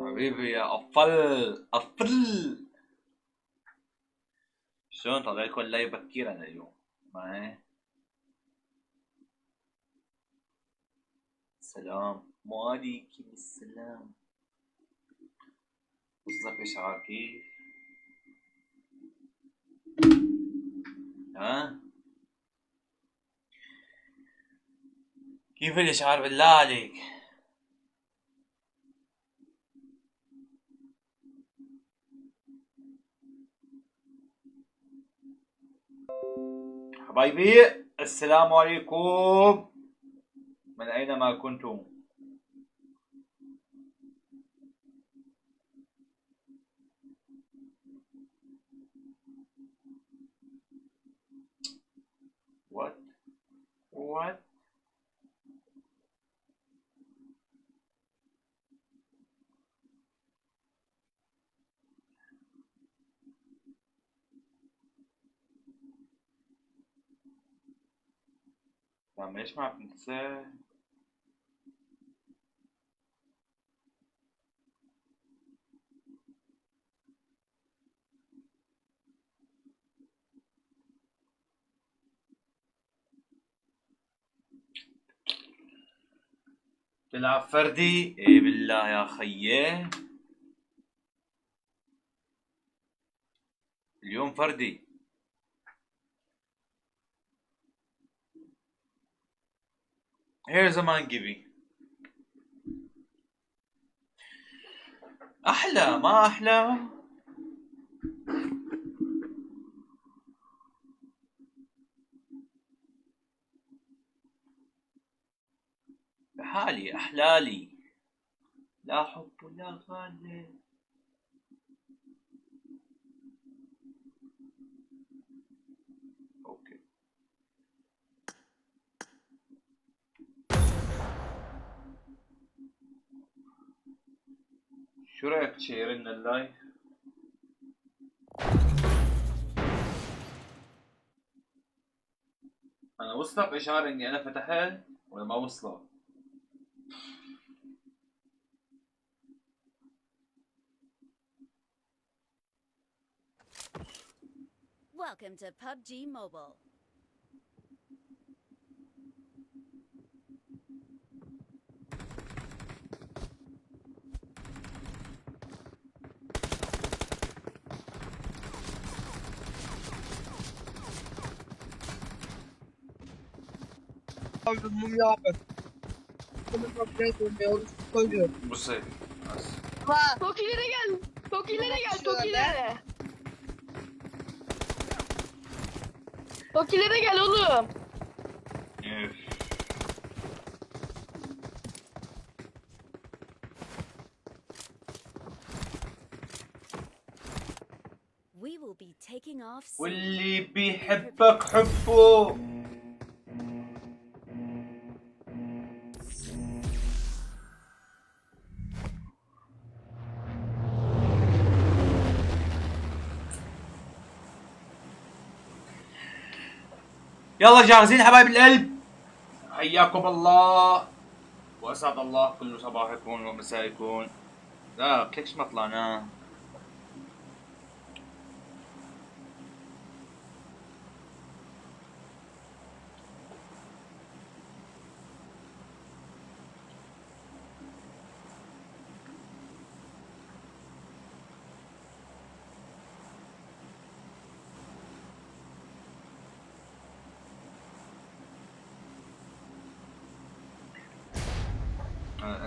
حبيبي يا أفل. شلون طلع لكم لايف بكير أنا اليوم؟ معي السلام وعليكم السلام. وصلك إشعار كيف؟ ها؟ كيف الإشعار بالله عليك؟ حبايبي السلام عليكم من أينما كنتم. What? طب ليش ما بتنسى؟ تلعب فردي؟ ايه بالله يا خيي اليوم فردي. Here's a man giving. أحلى ما أحلى. بحالي أحلالي لا حب ولا غالي. أوكي شو رأيك تشيرنا اللايف؟ أنا وصلك إشعار إني أنا فتحت ولا ما وصلك؟ Welcome to PUBG Mobile. Mum yapın. Bunu yapıyoruz. Koyuyorum. بصي Tokilere gel. Tokilere gel. Tokilere. Tokilere gel oğlum. إيه. We will be taking off soon. واللي بيحبك حبه. يلا جاهزين حبايب القلب؟ حياكم الله واسعد الله كل صباحكم ومسائكم. لا ليش ما طلعنا؟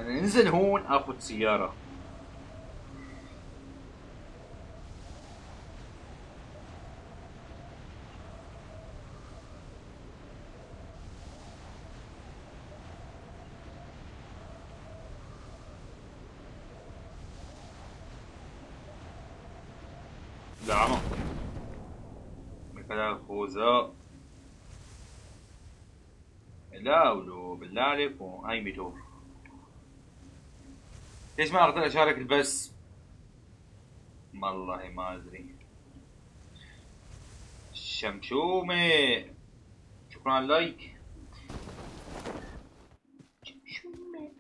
ننزل هون اخذ سيارة. دعمه بكذا خوذة. لا ولو بالله عليكم هاي ميتور. ليش ما اقدر اشارك البث؟ والله ما ادري. شمشومة شكرا على اللايك. شمشومة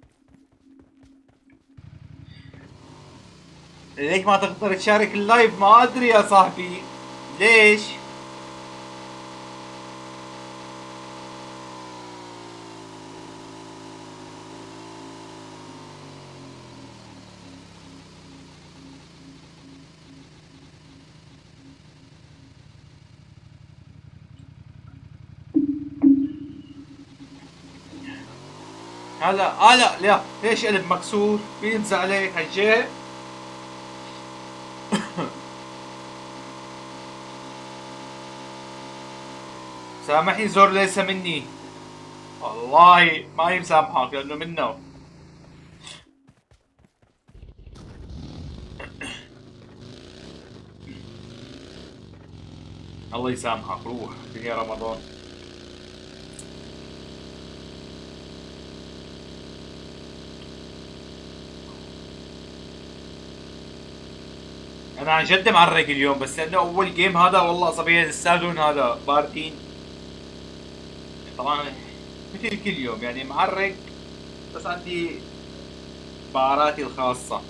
ليش ما تقدر تشارك اللايف؟ ما ادري يا صاحبي ليش. هلا لا ليش قلب مكسور؟ بينزع عليك هالشيء؟ سامحني زور ليس مني، والله ما يسامحك لانه منه. الله يسامحك، روح دنيا رمضان. انا عن جد معرق اليوم، بس لانه اول جيم هذا والله صبية السادون هذا باردين طبعا مثل كل يوم يعني معرق، بس عندي بهاراتي الخاصة.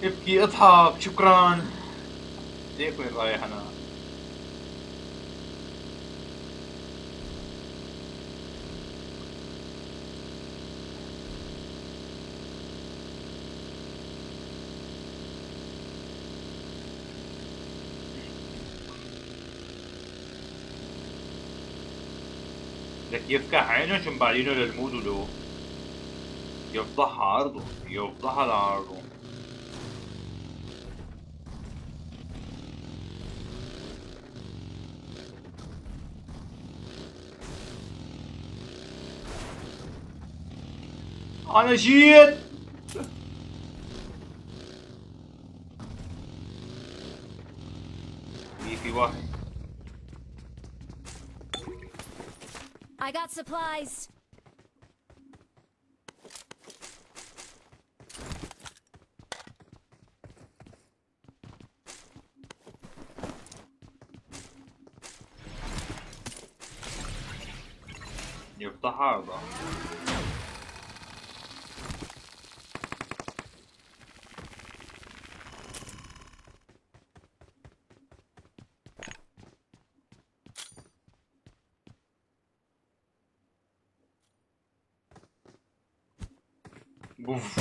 ابكي اضحك شكرا. ليك وين رايح انا؟ لك يفتح عينه شو مبالينه للمود ولو يفضح عرضه، يفضح على عرضه. انا جيت. في واحد. I got supplies. يفتح عرضه. بوف.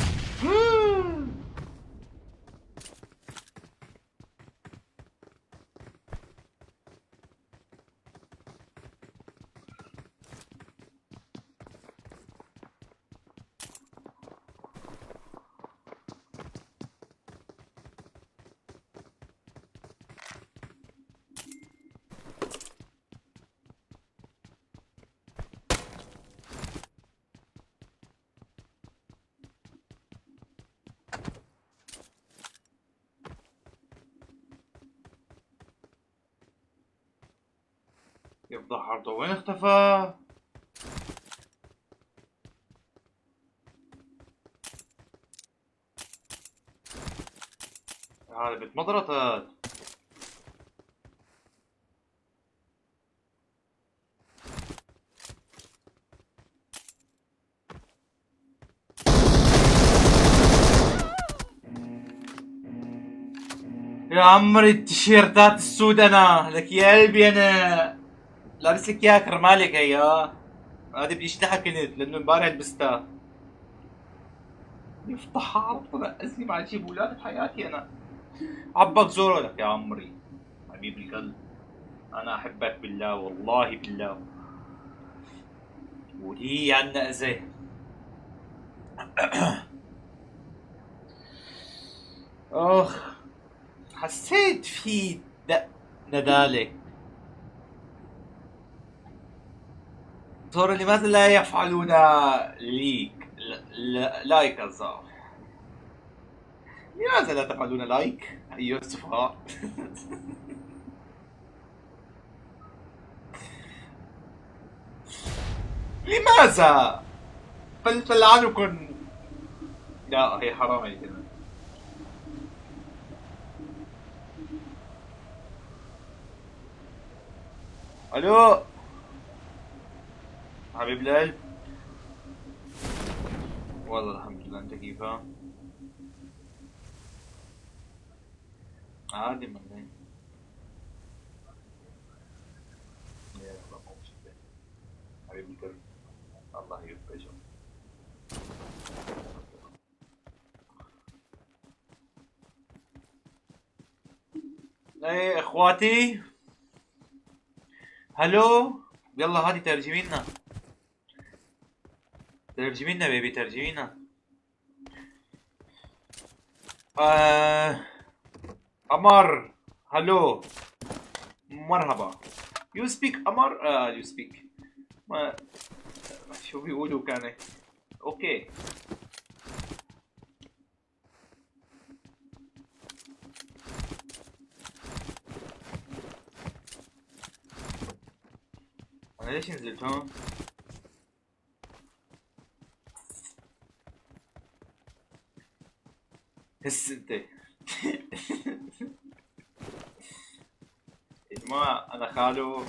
يفضح عرضه، وين اختفى؟ هذا بتمطرطت. يا عمري التيشيرتات السود انا لك يا قلبي، انا لابس لك اياها كرمالك هي. هذه بدي اشتحها كنت لانه امبارح لبستها. يفتح عرضه، نقزني مع جيب اولاد بحياتي انا. عبك زوره لك يا عمري حبيب القلب، انا احبك بالله والله بالله، ولي عنا اذى. اخ حسيت في دق ندالة. ترى لماذا لا يفعلون ليك لايك الظاهر؟ لماذا لا تفعلون لايك ايها السفهاء؟ لماذا؟ فلعنكم. لا هي حرام هي كده. الو حبيب القلب. والله الحمد لله. انت كيفها؟ عادي من هيك. يا الله مو مشكلة حبيبي القلب، الله يوفقك. ايه اخواتي، هلو، يلا هادي ترجمي لنا، ترجمي لنا بيبي، ترجمي لنا. قمر، هلو، مرحبا. يو سبيك قمر؟ يو سبيك، ما شو بيقولوا كان. اوكي. انا ليش نزلت هون؟ هس انت. يا جماعة انا خالو.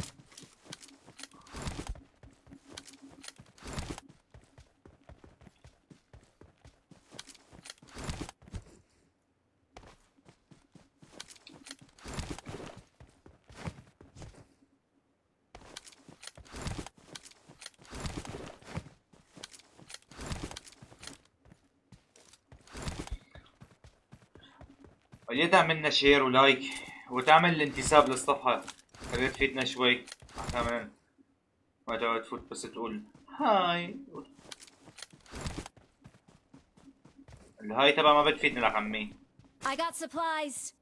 يا تعملنا شير ولايك وتعمل الانتساب للصفحة، خليها تفيدنا شوي كمان، ما تقعد تفوت بس تقول هاي. الهاي تبع ما بتفيدنا لعمي. I got supplies.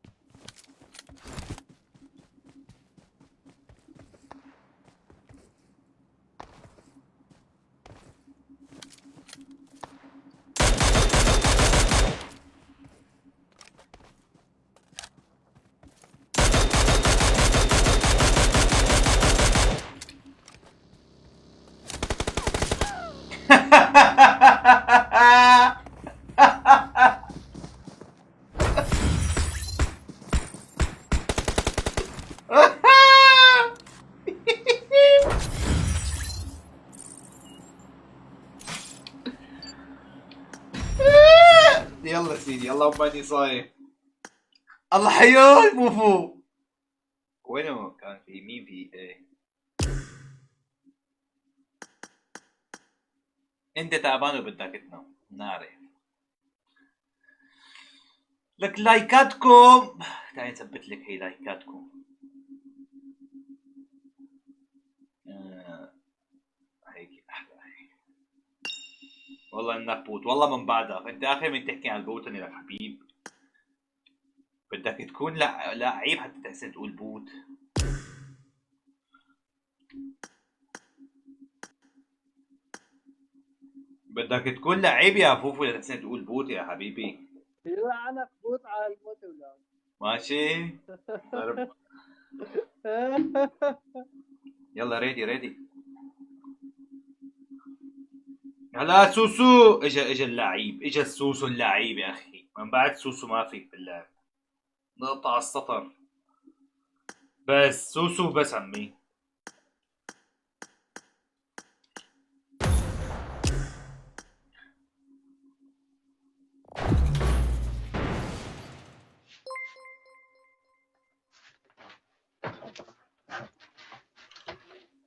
يلا سيدي، اللهم اني صايم. الله حيوي موفو. وينه كان في مين في ايه؟ انت تعبان وبدك تنام، نعرف. لك لايكاتكم، تعالي نثبت لك هي لايكاتكم. هيك احلى هيك. والله انك بوت، والله من بعدك انت اخر من تحكي عن البوت اني لك حبيب. بدك تكون لعيب حتى تحسن تقول بوت. بدك تكون لعيب يا فوفو لتحسن تقول بوت يا حبيبي. يلعنك بوت على الموت ولا ماشي. ضرب. يلا ريدي ريدي. هلا سوسو اجا اللعيب، اجا السوسو اللعيب يا اخي، من بعد سوسو ما في بالله. نقطع السطر. بس سوسو بس عمي.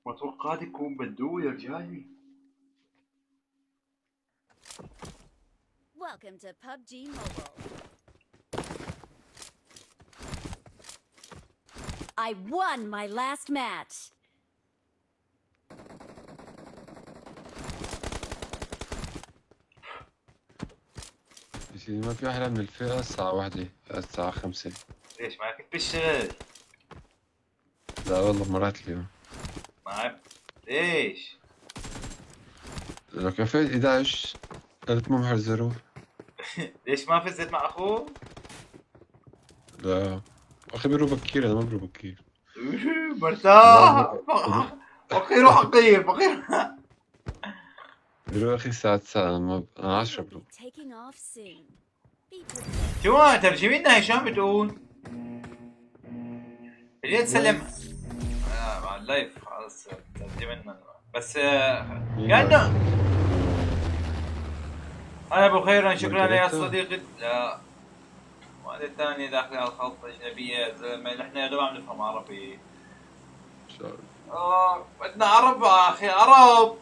ما توقعت يكون بدو يا رجالي. Welcome to PUBG Mobile. I won my last match. يا سيدي ما في أحلى من الفئة الساعة 1 الساعة 5. ليش ما كنت بالشغل؟ لا والله مرات اليوم. ما ليش؟ لو كان في 11 قلت مو محرزروا. ليش ما فزت مع اخوه؟ لا أخي بيرو بكير، أنا ما بيرو بكير. مرتاح. فقير وحقير، فقير. بيرو أخي الساعة 9، أنا 10 برو. Taking off soon. Be prepared. شو ترجمي لنا هشام بتقول؟ اللي تسلم مع اللايف خلاص ترجمي لنا بس كأنه انا بخير شكرا يا مارغريتا؟ صديقي. لا، واحد الثاني داخل على الخلط اجنبيه يا زلمه، نحن يا دوب عم نفهم عربي. إن شاء الله. بدنا عرب يا اخي، عرب.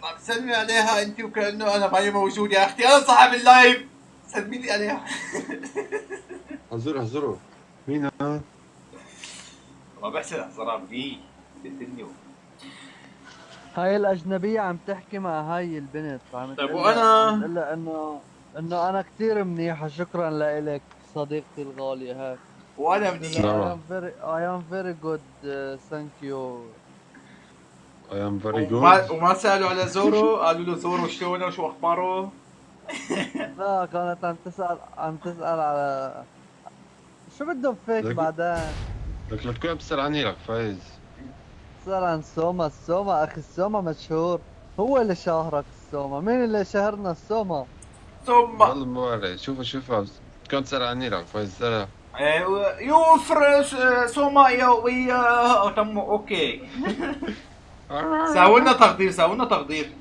عم تسلمي عليها انت وكانه انا ماني موجود يا اختي، انا صاحب اللايف، سلمي لي عليها. حذروا مين هذا؟ ما بحسن احزرها بي بنتني. هاي الأجنبية عم تحكي مع هاي البنت، عم طيب تقول وأنا؟ عم تقول لها إنه أنا كثير منيحة، شكرا لإلك صديقتي الغالية. هاي وانا قلت منيح. لها نعم. I am very good, thank you. I am very good. وما سالوا على زورو، قالوا له زورو شلونه وشو اخباره؟ لا، كانت عم تسأل على شو بدهم فيك لك- بعدين. لك لا تكون عم تسأل عني لك فايز. تسأل عن السوما أخي، السوما مشهور، هو اللي شهرك السوما، مين اللي شهرنا السوما؟ ثم والله ما بعرف. شوف عم تكون تسأل عني لك فايز. سألها. يوفر سومايا ويا تم اوكي. ساوي لنا تقدير.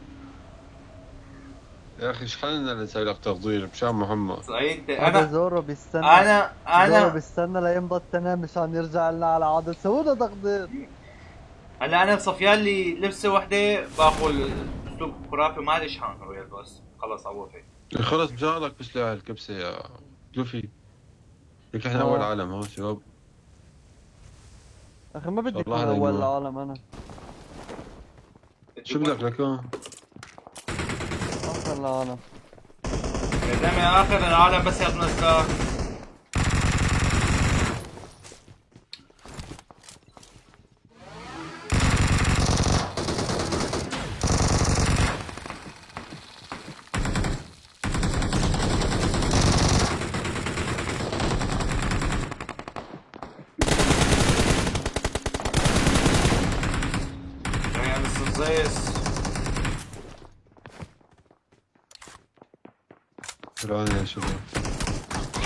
يا اخي ايش حالنا اللي نسوي لك تقدير بشان محمد؟ صحيح انت. هذا انا زورو بيستنى، زورو انا بيستنى لينبض تنام مشان يرجع لنا على عادة، سووا له تقدير. هلا انا بصفيان لي لبسه وحده باخذ اسلوب خرافي، ما ليش حان رويال بس خلص عوضي. خلص بجارك بس لا الكبسة يا لوفي. لك احنا اول عالم ها شباب. اخي ما بدي الله اكون على اول النور. العالم انا. شو بدك لك؟ اخر العالم. يا زلمه اخر العالم بس يا سلاح. فرعون يا شباب.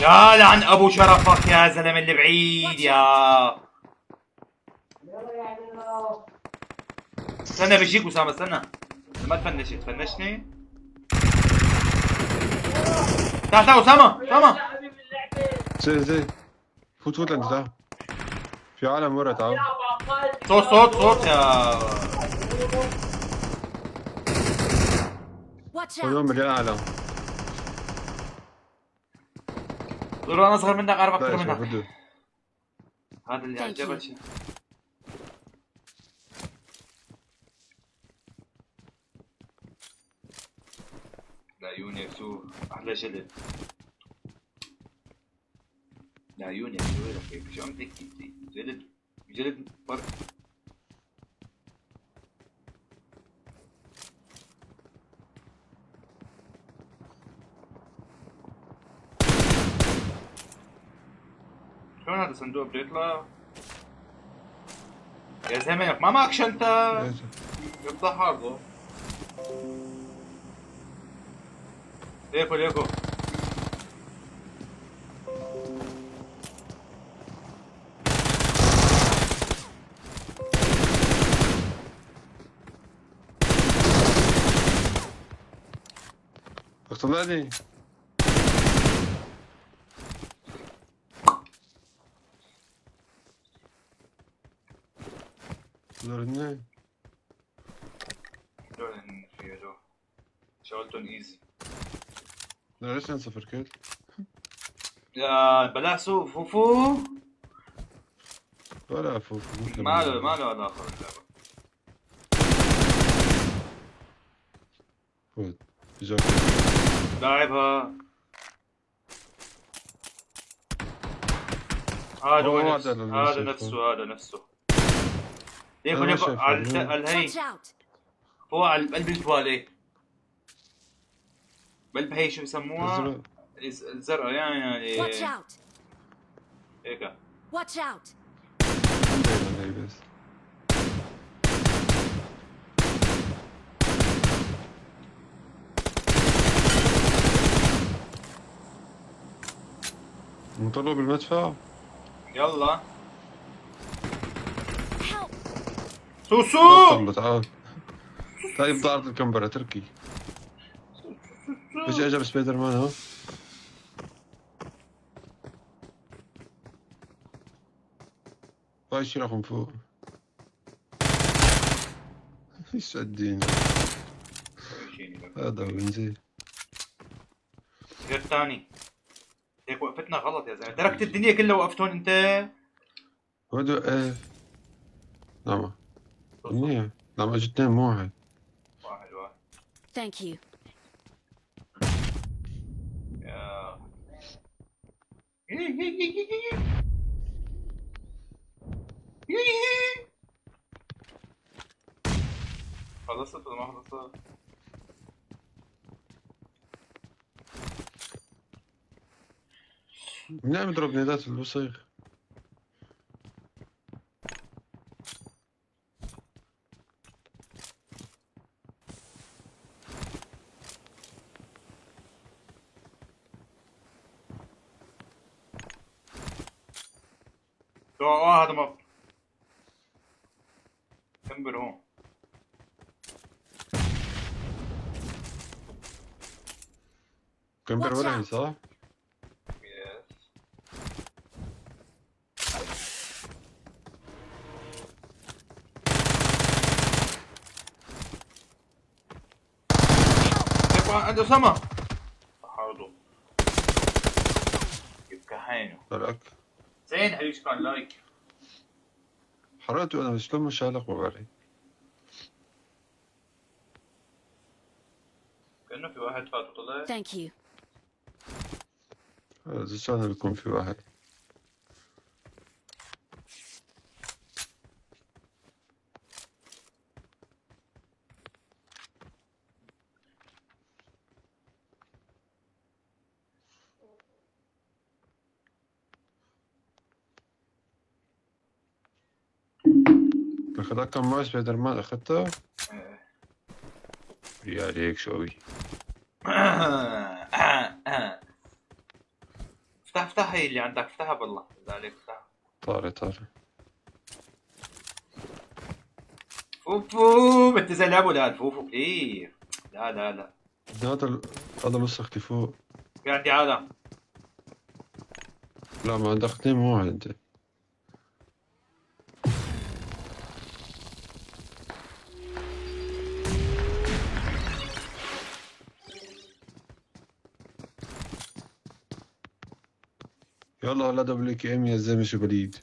يا لعن ابو شرفك يا زلمه اللي بعيد يا. استنى بيجيك اسامه، استنى ما تفنشني. تعال اسامه. زي فوت انت تعال. في عالم ورا تعال. صوت يا. Watch كلهم out! مليان عالم. دور انا اصغر منك، اعرف لا اكثر يا شباب منك. بدو. هذا اللي على Thank الجبل you. شيء. العيون يا سو احلى جلد. العيون يا سو يا اخي، شو عم تحكي انت؟ جلد فرق. شلون هذا صندوق بده يطلع؟ يا زلمه ما معك شنطه؟ يفتح هذا. ليكو اقتنعني. ضربني. لون في له شغلتهم ايزي. لا ليش نصفر كل؟ يا بلا سوق فوفو. ولا فوق. ما له علاقه باللعبه. فوت. جاك. لاعبها. هذا هو هو نفسه. هذا اللي هذا شايفه. نفسه. أنا ليكو شايفه. على الهي Watch out! فوق على قلب التواليت. قلب هي شو بسموها؟ الزرق. الزرقاء يعني Watch out! هيك. Watch out! عندي بس. نطلعوا بالمدفع. يلا Help! سوسو يلا تعال. طيب ضاعت الكمبرة تركي. فجأة جاب سبايدر مان ها. باي شيل اخو من فوق. ايش الدين هذا هو بنزين. غير ثاني هيك وقفتنا غلط يا زلمه، تركت الدنيا كلها وقفتون انت. ودو ايه. نعم. منيح. نعم اجوا اثنين مو واحد. واحد Thank you. خلصت ولا ما خلصت؟ منين عم يضرب نيدات الوسيخ؟ هذا ما كمبر هون. كمبر Watch ولا out. صح؟ يس. عنده سما حاضر يبقى عينه. طلعك. زين حبيبي شكرا لايك. حرقته انا بس لما شالق وبعري. كأنه في واحد فات وطلع. Thank you. هذا زلزال بيكون في واحد. اخذك كم معي سبايدر مان اخذته؟ يا عليك شوي. افتح هي اللي عندك، افتحها بالله إذا عليك افتحها. طاري. فوفو انت زي لعبوا لا فوفو بليز. لا هذا مسختي فوق. في عندي عالم. لا ما عندك اثنين مو واحد انت. يلا هلا دبل كي ام يا زلمه شو بليد.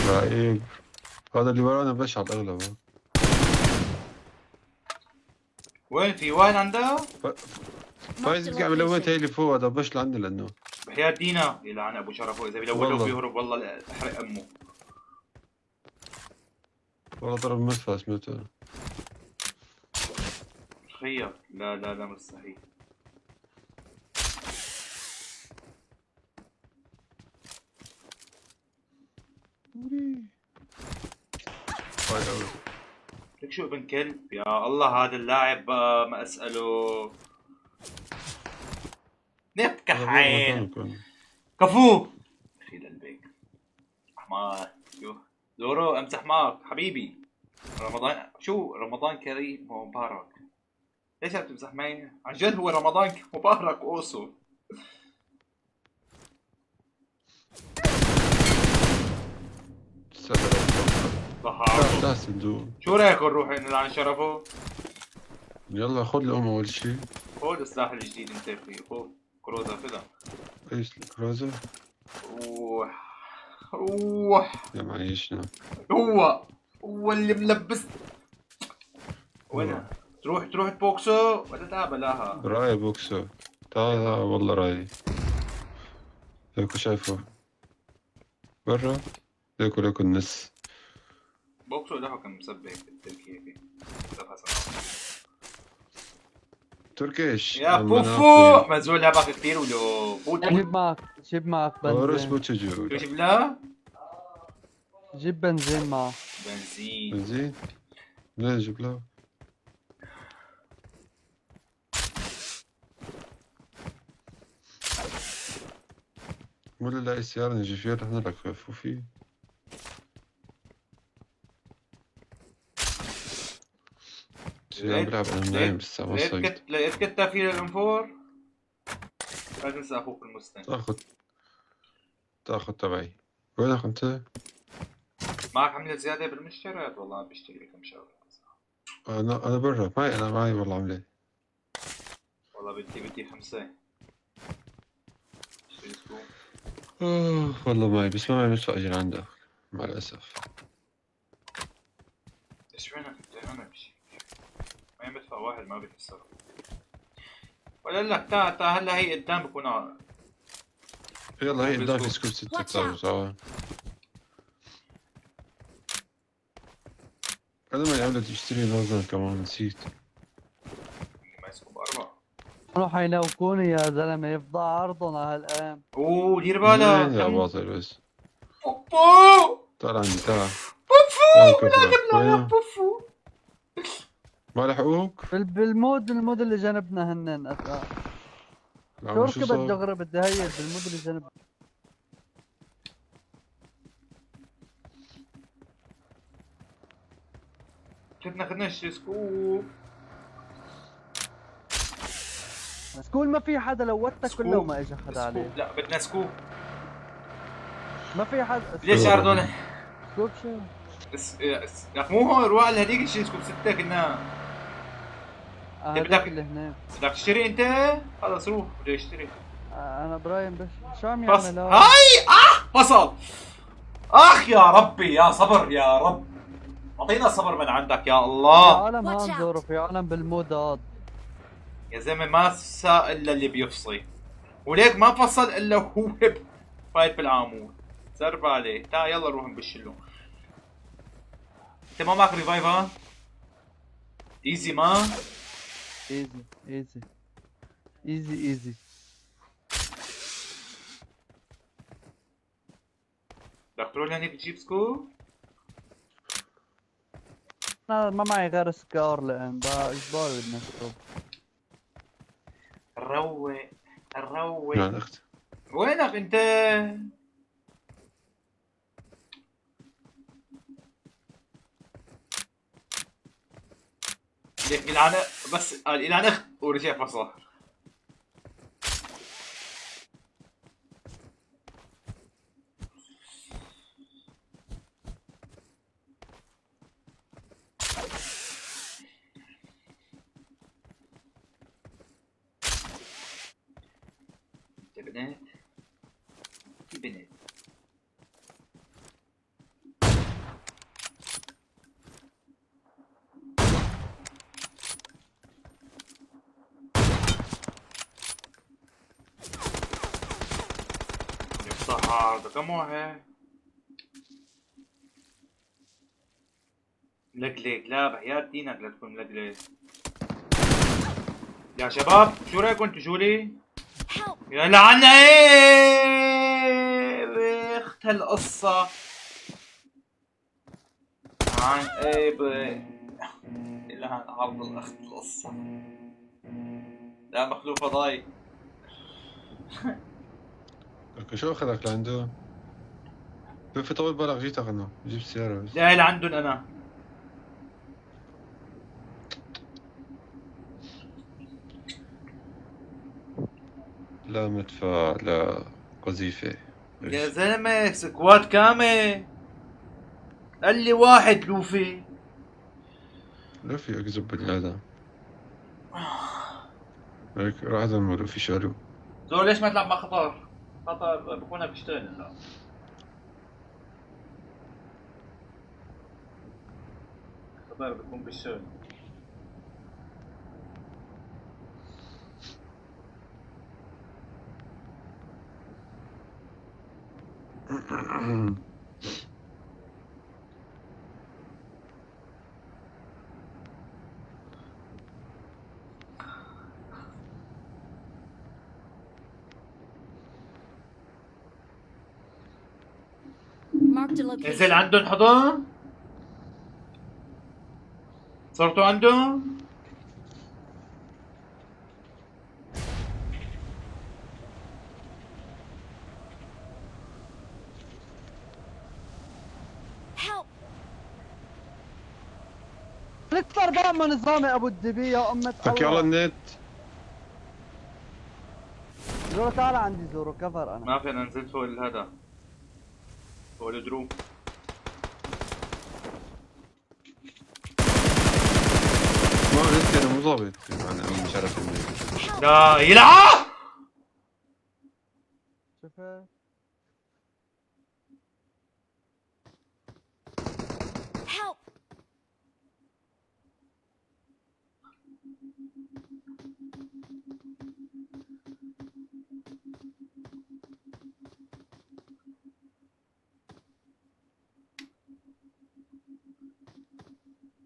رايق. هذا اللي ورانا بش على الاغلب. وين في واحد عنده؟ فايز قاعد بلوت هي اللي فوق هذا بش لعندي لانه بحياة دينا يلعن ابو شرفه اذا بيلوله والله. بيهرب والله احرق امه. والله ضرب مدفع سمعته. تخيل لا مستحيل. لك شو ابن كلب يا الله هذا اللاعب ما اساله. نفتح عين كفو اخي للبيك حمار. زورو امسح معك حبيبي. رمضان شو رمضان كريم ومبارك. ليش عم تمزح معي؟ عن جد هو رمضان مبارك اوصو. لا صندوق. شو رايك نروح نلعن شرفه؟ يلا خذ الام اول شيء. خذ السلاح الجديد انت اخي خذ كروزا خذها. ايش كروزا؟ روح يا معيشنا. هو اللي ملبس. وينها؟ تروح بوكسو ولا تقابلها؟ راي بوكسو. تعال والله راي. ليكو شايفه برا. ليكو النس. بوكسو له كان مسبك بالتركي هيك. تركيش يا فوفو مزول لعبك كثير ولو بوت. جيب معك ورس بنزين. بوتشجو. شو جيب له؟ جيب بنزين معك. بنزين منين جيب له؟ ولا لاقي السيارة نجي فيها رح لك فوفي. سيارة بلعب أنا نايم الساعة ما صيد. لقيت كتافي للانفور. لا تنسى اخوك المسلم. تاخذ تبعي. وينك انت؟ معك عملة زيادة بالمشتريات؟ والله عم بشتري كم شغلة. انا برا معي والله عملة. والله بدي 5. اشتري سكوب. والله معي بس ما معي مدفع اجي عندك مع الأسف. ايش وينك انت؟ انا بمشي. معي مدفع واحد ما بيكسره. ولا لك تا هلا هي قدام بكون يلا هي قدام في سكوب. سكوب 6 Watch بتعرف out. سوا. أنا معي عملة اشتري نوزن كمان نسيت. معي سكوب 4. كانوا حينوكوني يا زلمة، يفضى عرضهم على هالقام. اوه دير وين يا بالك. باطل بس. بوبو تعال عندي تعال. بوفو وين لا كبرك؟ تبلع وين؟ بوفو. ما لحقوك؟ بالمود اللي جنبنا هنن أسا. شو شو ركبت صار؟ دغري بدي هيل بالمود اللي جنبنا. بدنا خدنا نشتري سكوب. سكول ما في حدا، لوتك كله وما اجى حدا عليه. سكوب لا بدنا سكوب. ما في حدا. ليش عرضون؟ سكوب شو؟ لك مو هون روح على هذيك نشتري سكوب 6 كنا. هذاك اللي هناك. بدك تشتري انت؟ خلص روح بده يشتري. انا ابراهيم بس شو عم بس يعمل هاي فصل. اخ يا ربي يا صبر يا رب. اعطينا صبر من عندك يا في الله. عالم Watch هانزور out. وفي عالم بالمودات. يا زلمه ما سا الا اللي بيفصي. وليك ما فصل الا هو فايت بالعامود. سرب عليه. تعال يلا نروح نبشله. انت ما معك ريفايف ها؟ ايزي ما؟ ايزي ايزي ايزي ايزي. بدك تروح لهنيك تجيب سكوب؟ انا ما معي غير سكار لان بقى اجباري بدنا سكوب. الروق الروق. يعني أختي وينك انت؟ ليك يلعنه بس قال يلعنه ورجع فصل. يا بنات يا بنات. يفتح هذا كم واحد؟ لقلق لا بحياة دينك لا تكون لقلق. يا شباب شو رايكم تجولي؟ Help. يا لعنة ايه اخت هالقصة. عن ايه لعن عرض الاخت القصة. لا مخلوق فضاي. لك شو أخذك لعنده؟ في طول بالك جيت أخذنا جيب سيارة بس. لا اللي عندهم انا. لا مدفع لا قذيفة. يا زلمة سكواد كامل. قال لي واحد لوفي. لا في أكذب بني آدم. هيك راح أدمر في شالو. زول ليش ما تلعب مع خطر؟ خطر بكونها بيشتغل هلا. خطر بكون بالشغل. Marked a نزل location. عندهم حضن؟ صرتوا عندهم؟ مستر بام نظامي ابو الدبي يا امة لك يلا الله. النت. زورو تعال عندي زورو كفر انا. ما في، انا نزلت فوق هذا، فوق الدروب. ما نت انا مو ظابط. انا مش عارف النت. لا يلعب. شفت؟ Help!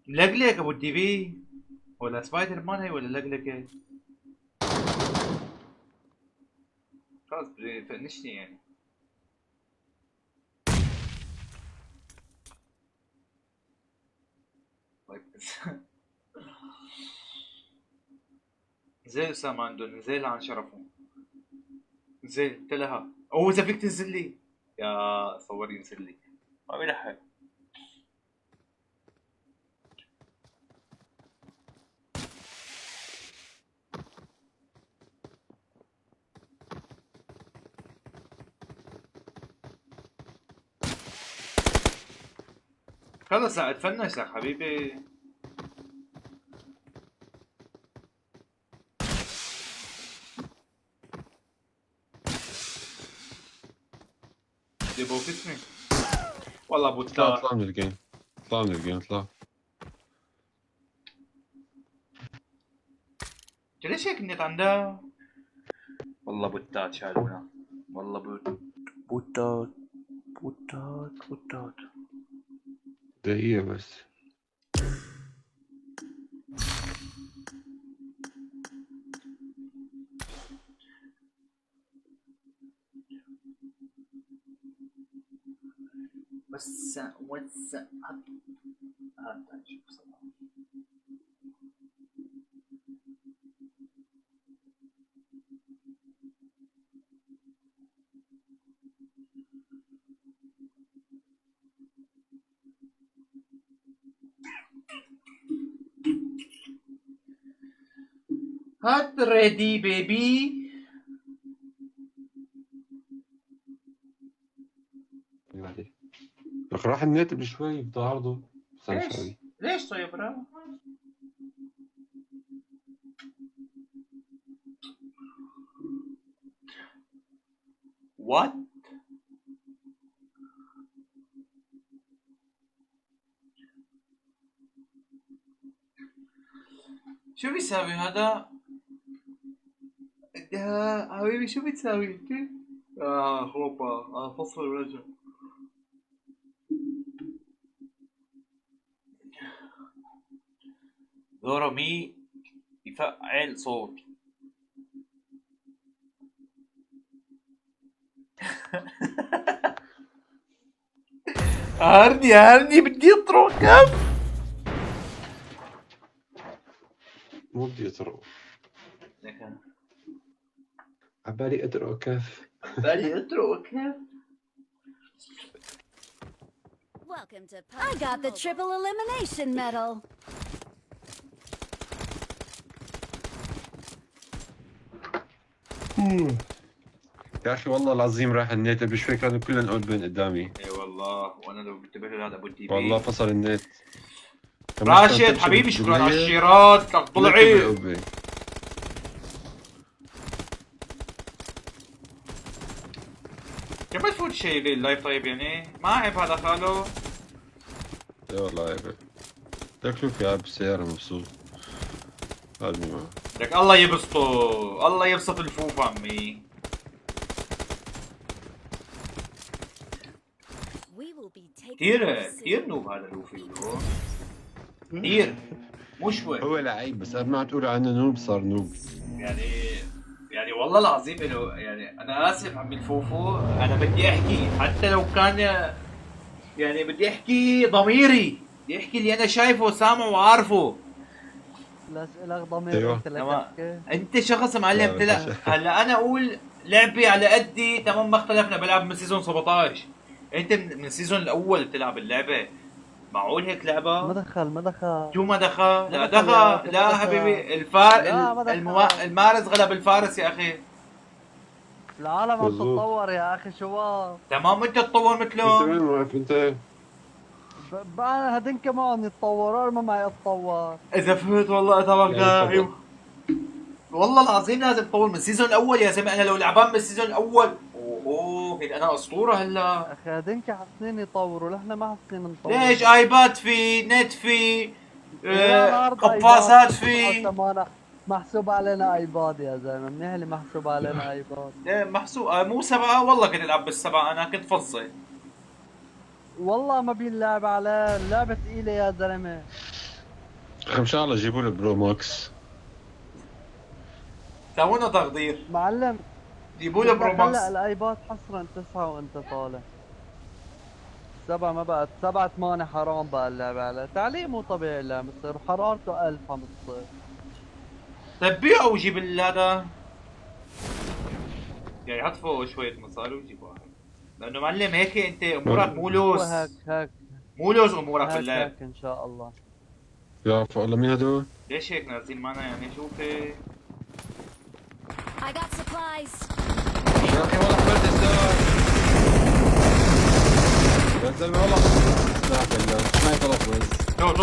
ملقلق ابو الدي بي ولا سبايدر مان هي ولا لقلقه؟ خلاص فنشني يعني. زين اسامه عنده، نزل عن شرفه. نزل قلت لها او اذا فيك تنزل لي يا صوري، نزل لي ما بيلحق. خلص اتفنش لك حبيبي. جيبوا اسمي والله ابو اطلع التار. اطلع من الجيم. اطلع من الجيم اطلع. ليش هيك النت عندها؟ والله بوتات شالونا، والله بوتات بوتات بوتات. دقيقة بس. وسع وسع هات نشوف صراحة. هات ريدي بيبي. لك راح النت بشوي بده عرضه. ليش؟ ليش طيب برا؟ وات؟ شو بيساوي هذا؟ حبيبي شو بتساوي انت؟ خوبا فصل ورجع. دورو مي يفعل صوت. هارني بدي اطرق كف. مو بدي اطرق. عبالي اطرق كف. بالي اطرق كف. Welcome to I got the triple elimination medal. يا اخي والله العظيم راح النت بشوي كانوا كلهم اوبن قدامي. اي والله، وانا لو انتبهت لهذا ابو الدي بي. والله فصل النت. راشد حبيبي شكرا على الشيرات، لك طلعي. كيف ما تفوت شيء اللايف طيب يعني؟ ما عيب هذا خالو. لا والله عيب. لك شوف قاعد بالسيارة مبسوط. هذا لك الله يبسطه، الله يبسط الفوف عمي. كثير نوب هذا لوفي كثير، مو شوي. هو لعيب بس قبل ما تقول عنه نوب صار نوب. يعني والله العظيم انه يعني انا اسف عمي الفوفو، انا بدي احكي حتى لو كان يعني بدي احكي ضميري، بدي احكي اللي انا شايفه وسامعه وعارفه. الاسئله ضمير أيوة. انت شخص معلم طلع. هلا انا اقول لعبي على قدي تمام، ما اختلفنا، بلعب من سيزون 17. انت من السيزون الاول بتلعب اللعبه، معقول هيك ما لعبة؟ دخل ما دخل. شو ما دخل؟ لا دخل يا دخل، أخي، لا ما حبيبي لا ما دخل. المارس غلب الفارس يا اخي. العالم عم مظبوط. تتطور يا اخي، شباب. تمام انت تطور انت مثلهم. وين واقف انت؟ انا هدين كمان يتطوروا ما معي اتطور. اذا فهمت والله تبارك يعني الله. تفضل. ايوه والله العظيم لازم تطور من السيزون الاول يا زلمه. انا لو لعبان من السيزون الاول اوه هيك انا اسطوره هلا. اخي هدينك حاسين يطوروا، نحن ما حاسين نطور. ليش ايباد في نت في لا العرض قفازات ايباد في ثمانة، محسوب علينا ايباد يا زلمه، منيح اللي محسوب علينا ايباد. إيه محسوب مو سبعة. والله كنت العب بالسبعة انا كنت فصل. والله ما بينلعب عليه، اللعبه ثقيله يا زلمه. اخي ان شاء الله جيبوا له برو ماكس. سوونا تقدير. معلم جيبوا له برو بدك هلا ماكس. الايباد حصرا 9 وانت طالع. 7 ما بقت 7 8 حرام بقى اللعبه عليه، تعليق مو طبيعي اللي عم يصير، وحرارته 1000 عم تصير. طيب بيعوا وجيب هذا. يعني حطفوا شوية مصاري وجيب واحد. لأنه معلم هيك أنت أمورك مو لوس. هيك مو لوس أمورك هيك باللعب. هيك ان شاء الله. يا والله مين هدول؟ ليش هيك نازلين معنا يعني شوفي. I got supplies. يا اخي والله حملت الزر. يا زلمه والله لا بالله ما يطلب بس. شو شو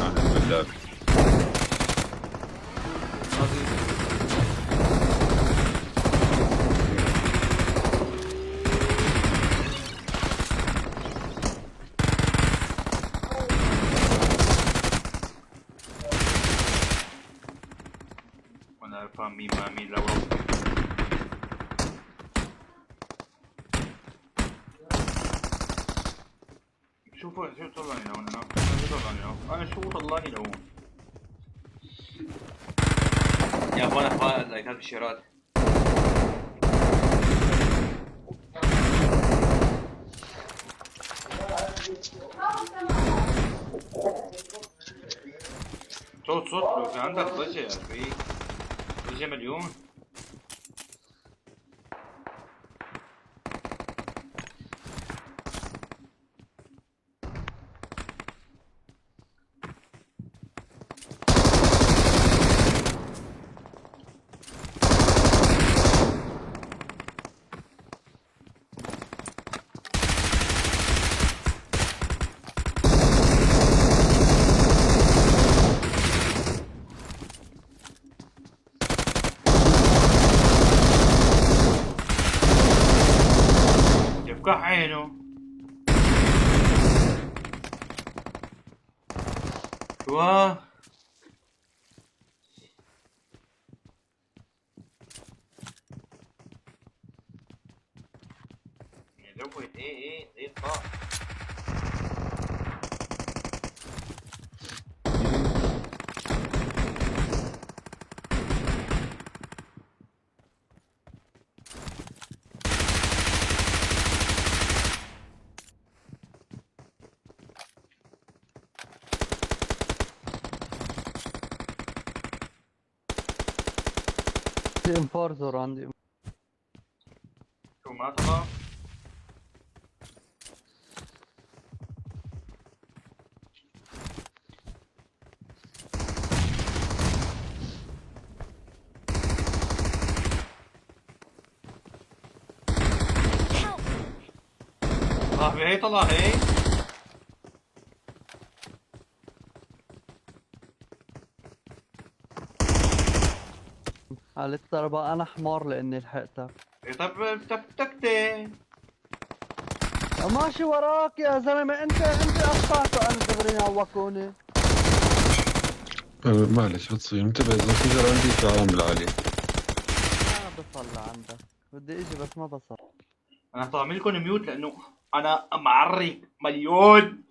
اعوذ بالله. وأنا فاهم مين ما مين لو شوفوا شو طلعني لهون أنا شو طلعني لهون. يا أخوان أخوان لايكات بالشيرات. صوت لو في عندك ضجة يا أخي. ضجة مليون. يفقع عينه. شو زود ايه طاق. في ام 4 زور عندي. شو ما طلع. Help! صاحبي هي طلع هي. قالت ترى بقى انا حمار لاني لحقتك. إيه طب تكتي. ماشي وراك يا زلمه، انت قطعته، انا دغري عوقوني. معلش بتصير انتبه اذا في زر عندي في العالم بالعالي. ما بصل لعندك، بدي اجي بس ما بصل. انا هعمل لكم ميوت لانه انا معرق مليون.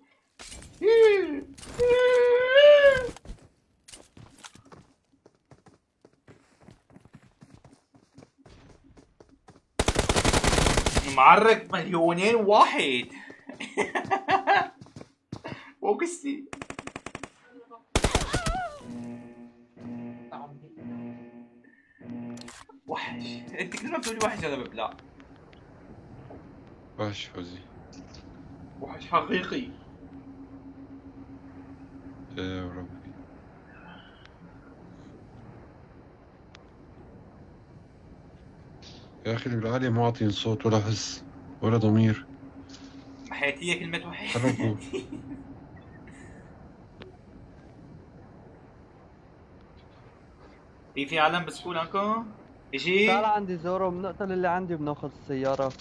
معرق مليونين واحد. وقستي وحش. انت كل ما بتقولي وحش انا ببلع. باش فوزي. وحش حقيقي. يا ربي. يا أخي بالعالي ما عاطين صوت ولا حس ولا ضمير. محياتية كلمة وحيد. تحركوا. في علم بسكول عنكم؟ اجي؟ تعال عندي زورو، بنقتل اللي عندي وبناخذ السيارة.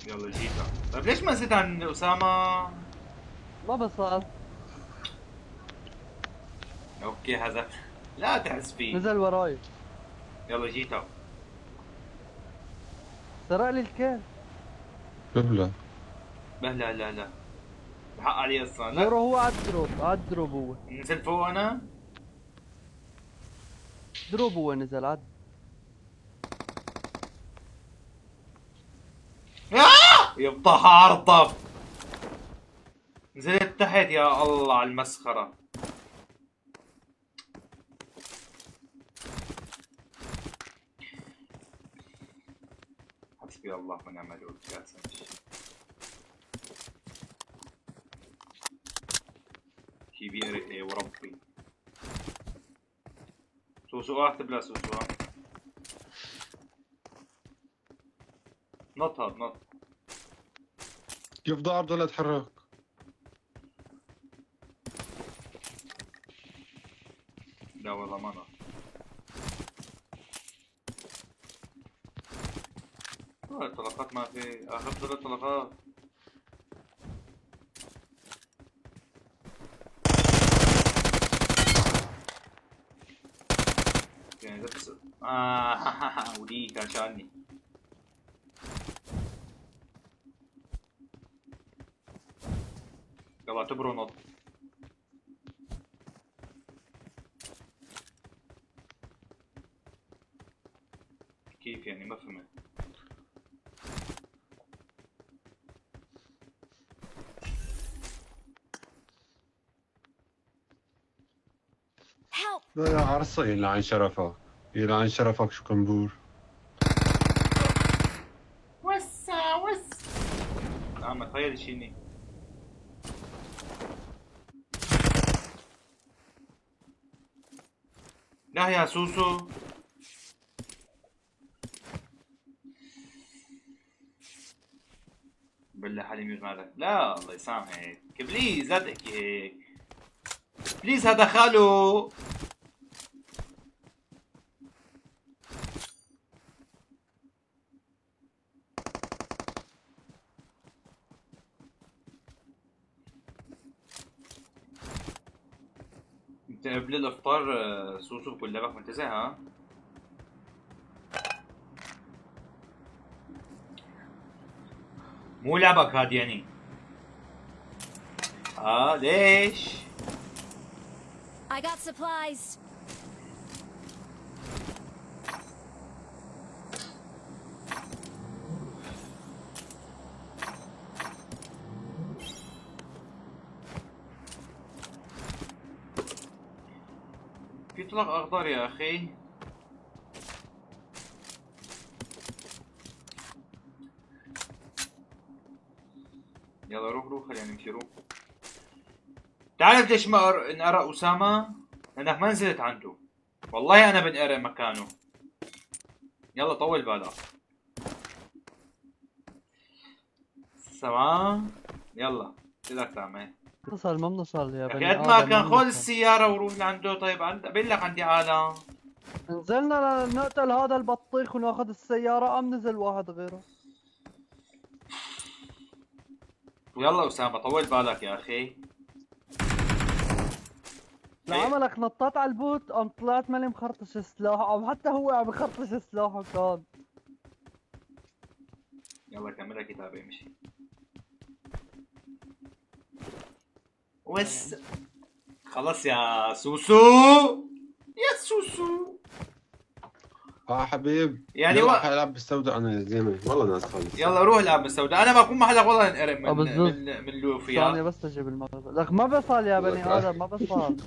يلا جيتا. طيب ليش ما نزلت عن أسامة؟ ما بصل. اوكي حذف. لا تحس فيه. نزل وراي. يلا جيتا. سرق لي الكيل. ببلع. لا لا لا. بحق علي اصلا. زورو لا هو عالدروب هو. نزلت فوق انا؟ دروب هو نزل عد. يبطح عرضب. نزلت تحت يا الله على المسخرة. حسبي الله ونعم الوكيل. كبير ايه وربي. سوسو اكتب لا سوسو. نط هاد نط. كيف ضاع ولا اتحرك؟ لا والله ما نط. الطلقات ما في. اخذت 3 طلقات. يعني بس ودي كان شاني. يلا اعتبره نط. كيف يعني ما فهمت. Help! لا يا عرصة يلعن شرفك. يلعن شرفك شو كنبور. وسع عم تخيل شيني. لا يا سوسو. بالله حالي ميوت مالك. لا الله يسامحك بليز لا تحكي هيك. بليز هذا خالو. انت قبل الافطار سوسو بكل لعبك منتزه ها؟ مو لعبك هاد يعني. ليش؟ I got supplies. في طلق اخضر يا اخي. يلا روح خلينا نمشي روح. تعرف ليش ما انقرأ أسامة؟ لأنك ما نزلت عنده. والله أنا بنقرأ مكانه. يلا طول بالك. تمام؟ يلا شو بدك تعمل؟ ما بنوصل يا يا بني أخي قد ما آدم، كان خذ بنوصل. السيارة وروح لعنده. طيب بقول لك عندي عالم. نزلنا نقتل هذا البطيخ وناخذ السيارة، أم نزل واحد غيره. ويلا أسامة طول بالك يا أخي. لعملك نطيت على البوت، قام طلعت ماني مخرطش سلاح، قام حتى هو عم يخرطش سلاحه كان. يلا كملها كتابة امشي. بس خلص يا سوسو. يا سوسو حبيب يعني يلا حلعب بالسوداء انا يا زلمه والله ناس خالص. يلا روح العب بالسوداء. انا ما بكون محلك والله انقرب من بالضبط. من لوفي. ثانية بس اجيب المغرب. لك ما بصل يا بني ادم، ما بصل.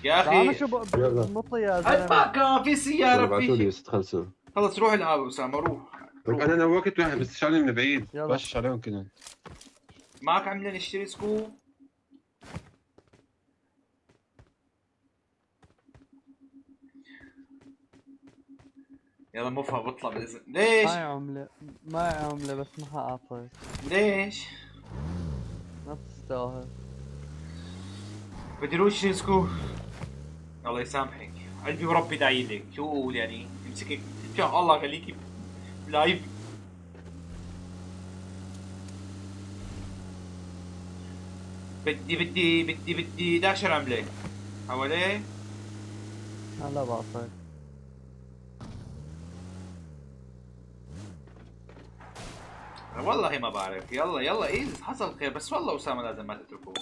يا انا اخي شو يلا. نطي يا قد ما زلمة. كان في سيارة ابعتوا لي في. بس تخلصوا. خلص روح العب اسامة روح. لك انا نوكت واحد بس شالني من بعيد. يلا. بش عليهم كده. معك عملة نشتري سكوب. يلا مفا بطلع بالاذن. معي ليش؟ عملة، معي عملة بس ما حأعطيك، ليش؟ ما بتستاهل. بدي روح شيزكو. الله يسامحك قلبي وربي داعي لك. شو اقول يعني؟ امسكك ان شاء الله خليكي لايف. بدي 11 عملة حواليه. هلا بعطيك. والله ما بعرف. يلا يلا ايه حصل خير، بس والله اسامة لازم ما تتركوه.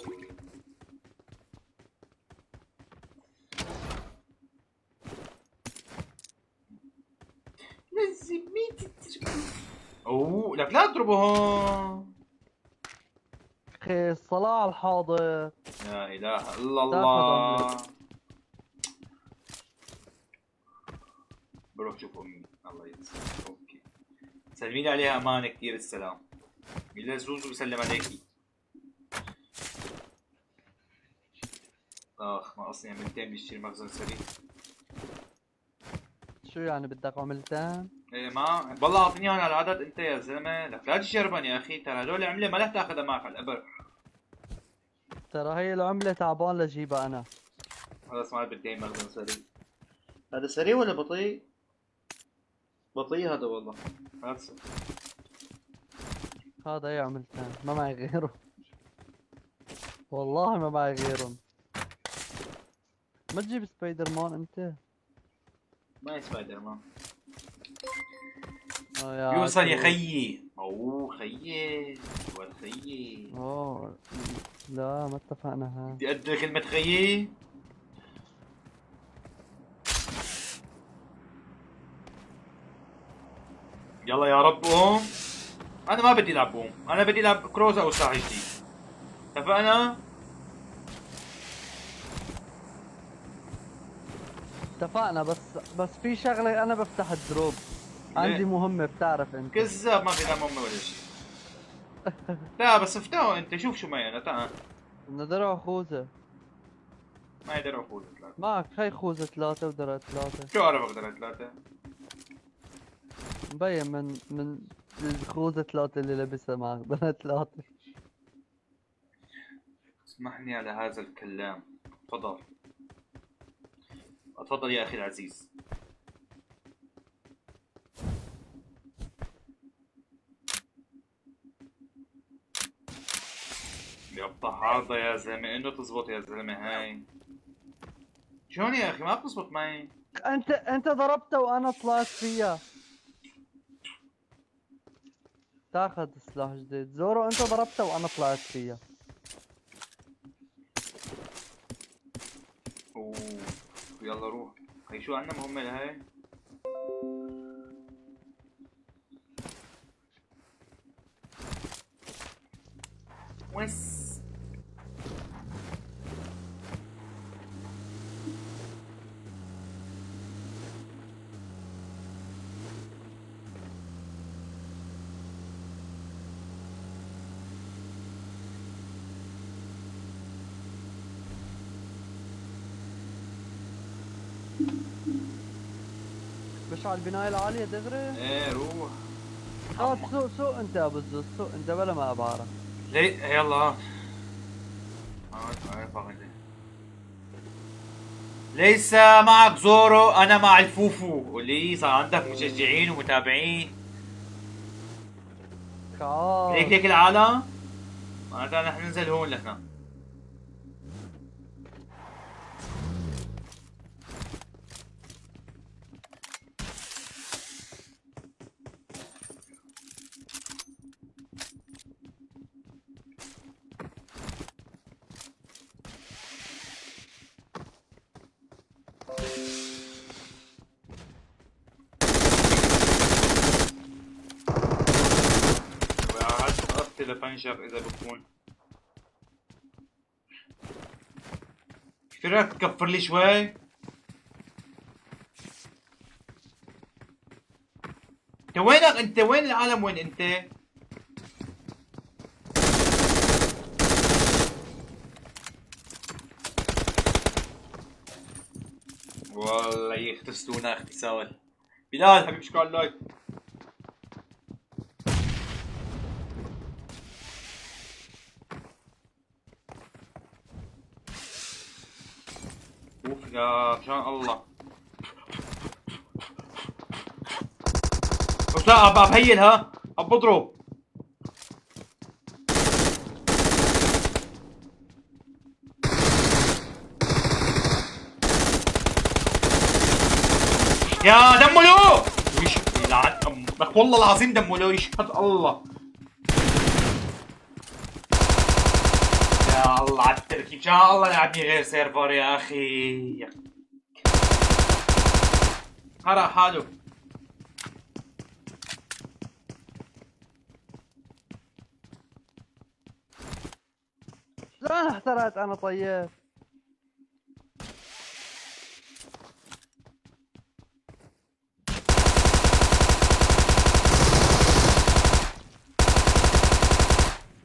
لازم ما تتركوه. اوه لك لا تضربهم. اخي الصلاة على الحاضر. لا اله الا تاخذ الله. عملة. بروح شوف امي الله يسلمك. اوكي سلمي لي عليها امانه كثير السلام. بالله زوزو بسلم عليكي. اخ ناقصني عملتين بشتري مخزن سريع. شو يعني بدك عملتين؟ ايه ما والله اعطيني اياهم على العدد انت يا زلمه. لك لا تجربن يا اخي، ترى هدول عمله ما لك تاخذها معك على الابر. ترى هي العملة تعبان لجيبها انا. خلص ما بدي مخزن سريع. هذا سريع ولا بطيء؟ بطيء هذا والله. هاتسه هذا هي عملتين، ما معي غيره. والله ما معي غيرهم. ما تجيب سبايدر مان انت؟ ما سبايدر مان. يا يوصل يا عكرو. خيي. اوه خيي ولد خيي. اوه لا ما اتفقنا ها. بدي أقدر كلمة خيي. يلا يا رب قوم. أنا ما بدي ألعب بوم، أنا بدي ألعب كروز أو ساعة جديد. اتفقنا؟ اتفقنا بس في شغلة انا بفتح الدروب. عندي مهمة بتعرف انت. كذاب ما في لا مهمة ولا شيء. لا بس افتحوا أنت شوف شو معي أنا. تعال بدنا درع خوذة. ما يقدر أفوز ثلاثة. معك هي خوذة 3 ودرع 3. شو أعرف أقدر ثلاثة؟ مبين من الخوذة 3 اللي لابسها معك درع 3. اسمحني على هذا الكلام. تفضل. تفضل يا أخي العزيز. يبطح عارضة يا زلمة، انه تزبط يا زلمة هاي. شلون يا اخي ما بتزبط معي؟ انت ضربتها وانا طلعت فيها. تاخذ سلاح جديد. زورو انت ضربتها وانا طلعت فيها. اوه يلا روح. هي شو عندنا مهمة لهي؟ وس مش على البناية العالية دغري؟ ايه روح. سوق انت يا ابو الزوز، سوق انت بلا ما ابعرك. ليه يلا. ليس معك زورو، انا مع الفوفو. ولي صار عندك مشجعين ومتابعين. تعال هيك العالم. معناتها نحن ننزل هون لهنا. لفنشر اذا بكون. فيك تكفر لي شوي؟ انت وينك انت؟ وين العالم؟ وين انت؟ والله يختستونا اغتسال. بلال حبيبي شكرا على اللايك. اوف يا مشان الله. بس لا ابى بهيلها ابى بضرب. يا دمه له يلعن امك والله العظيم دمه له يشهد الله. يا الله على التركيب يا الله لعبني غير سيرفر يا اخي. قرأ حاله. شلون احترقت انا طيب؟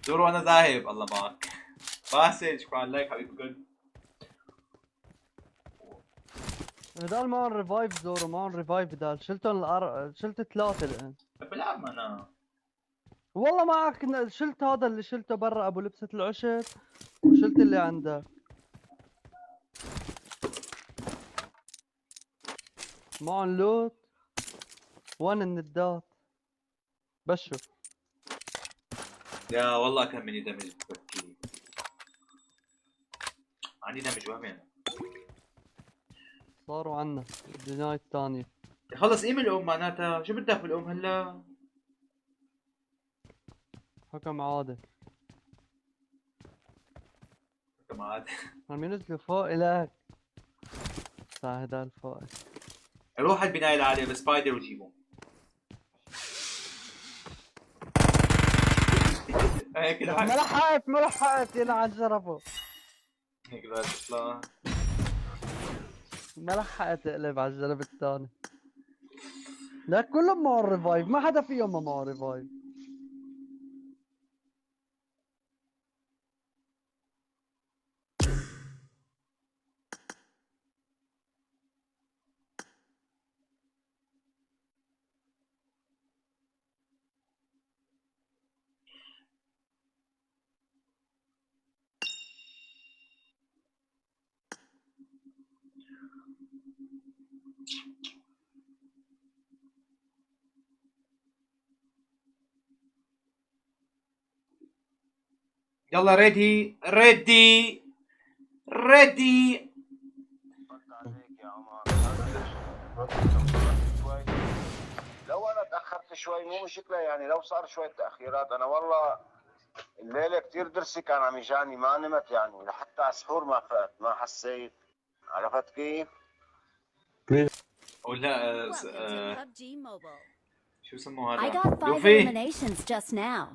زورو انا ذاهب الله معك. باسل شكرا على اللايك حبيبي قلب. هدول معهم ريفايف زورو، معهم ريفايف هدول، شلت 3 الان. بلعب انا. والله معك شلت هذا اللي شلته برا ابو لبسة العشب، وشلت اللي عندك. معهم لوت 1 الندات. بشو يا والله كان مني دمج بكي. عندي دمج وهم يعني. صاروا عنا الدناية الثانية. خلص ايم الام معناتها شو بدك بالام هلا؟ حكم عادل. كمان عاد. عم ينزلوا فوق إلك. هدول فوق. روح البناية العالية بسبايدر وجيبه. هيك ما لحقت يلعن شرفه. هيك بدها تطلع. ما لحقت تقلب على الجنب الثاني. لا كلهم معهم ريفايف، ما حدا فيهم ما معه ريفايف. يلا ريدي ريدي ريدي. لو انا تاخرت شوي مو مشكله يعني، لو صار شويه تاخيرات انا والله الليله كثير درسي كان عم يجاني ما نمت يعني، لحتى على السحور ما فقت ما حسيت. عرفت كيف؟ ولا Welcome to PUBG Mobile. شو سموه I هذا؟ got 5 لوفي eliminations just now.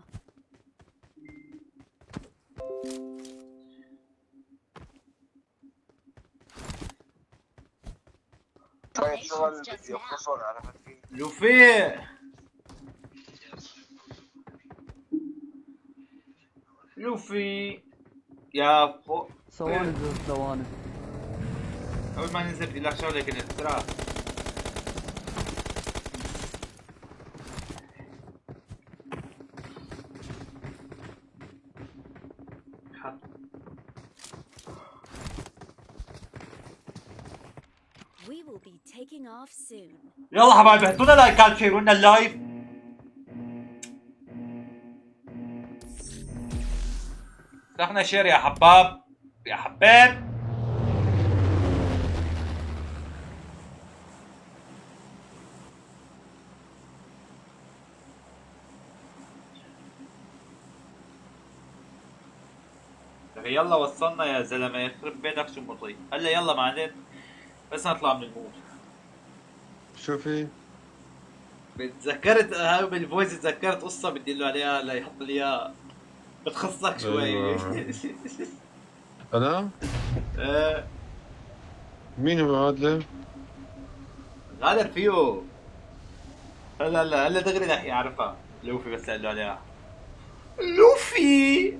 شويه شغل بدي يخلصون. عرفت كيف؟ لوفي لوفي يا فوق. ثواني ثواني. اول ما ننزل بدي لك شغله كنت بسرعه. We will be taking off soon. يلا حبايبي هاتوا لنا لايكات شيروا لنا اللايف. افتحنا شير يا حباب يا حباب. يلا وصلنا يا زلمه يخرب بيتك شو مطي. هلا يلا معلم بس نطلع من المود. شو في؟ تذكرت هاي بالفويس تذكرت قصه بدي له عليها ليحط لي اياها بتخصك شوي. أيوة. أنا؟ آه، مين هو عادل؟ غادر فيه. هلا دغري رح يعرفها. لوفي بس قال له عليها. لوفي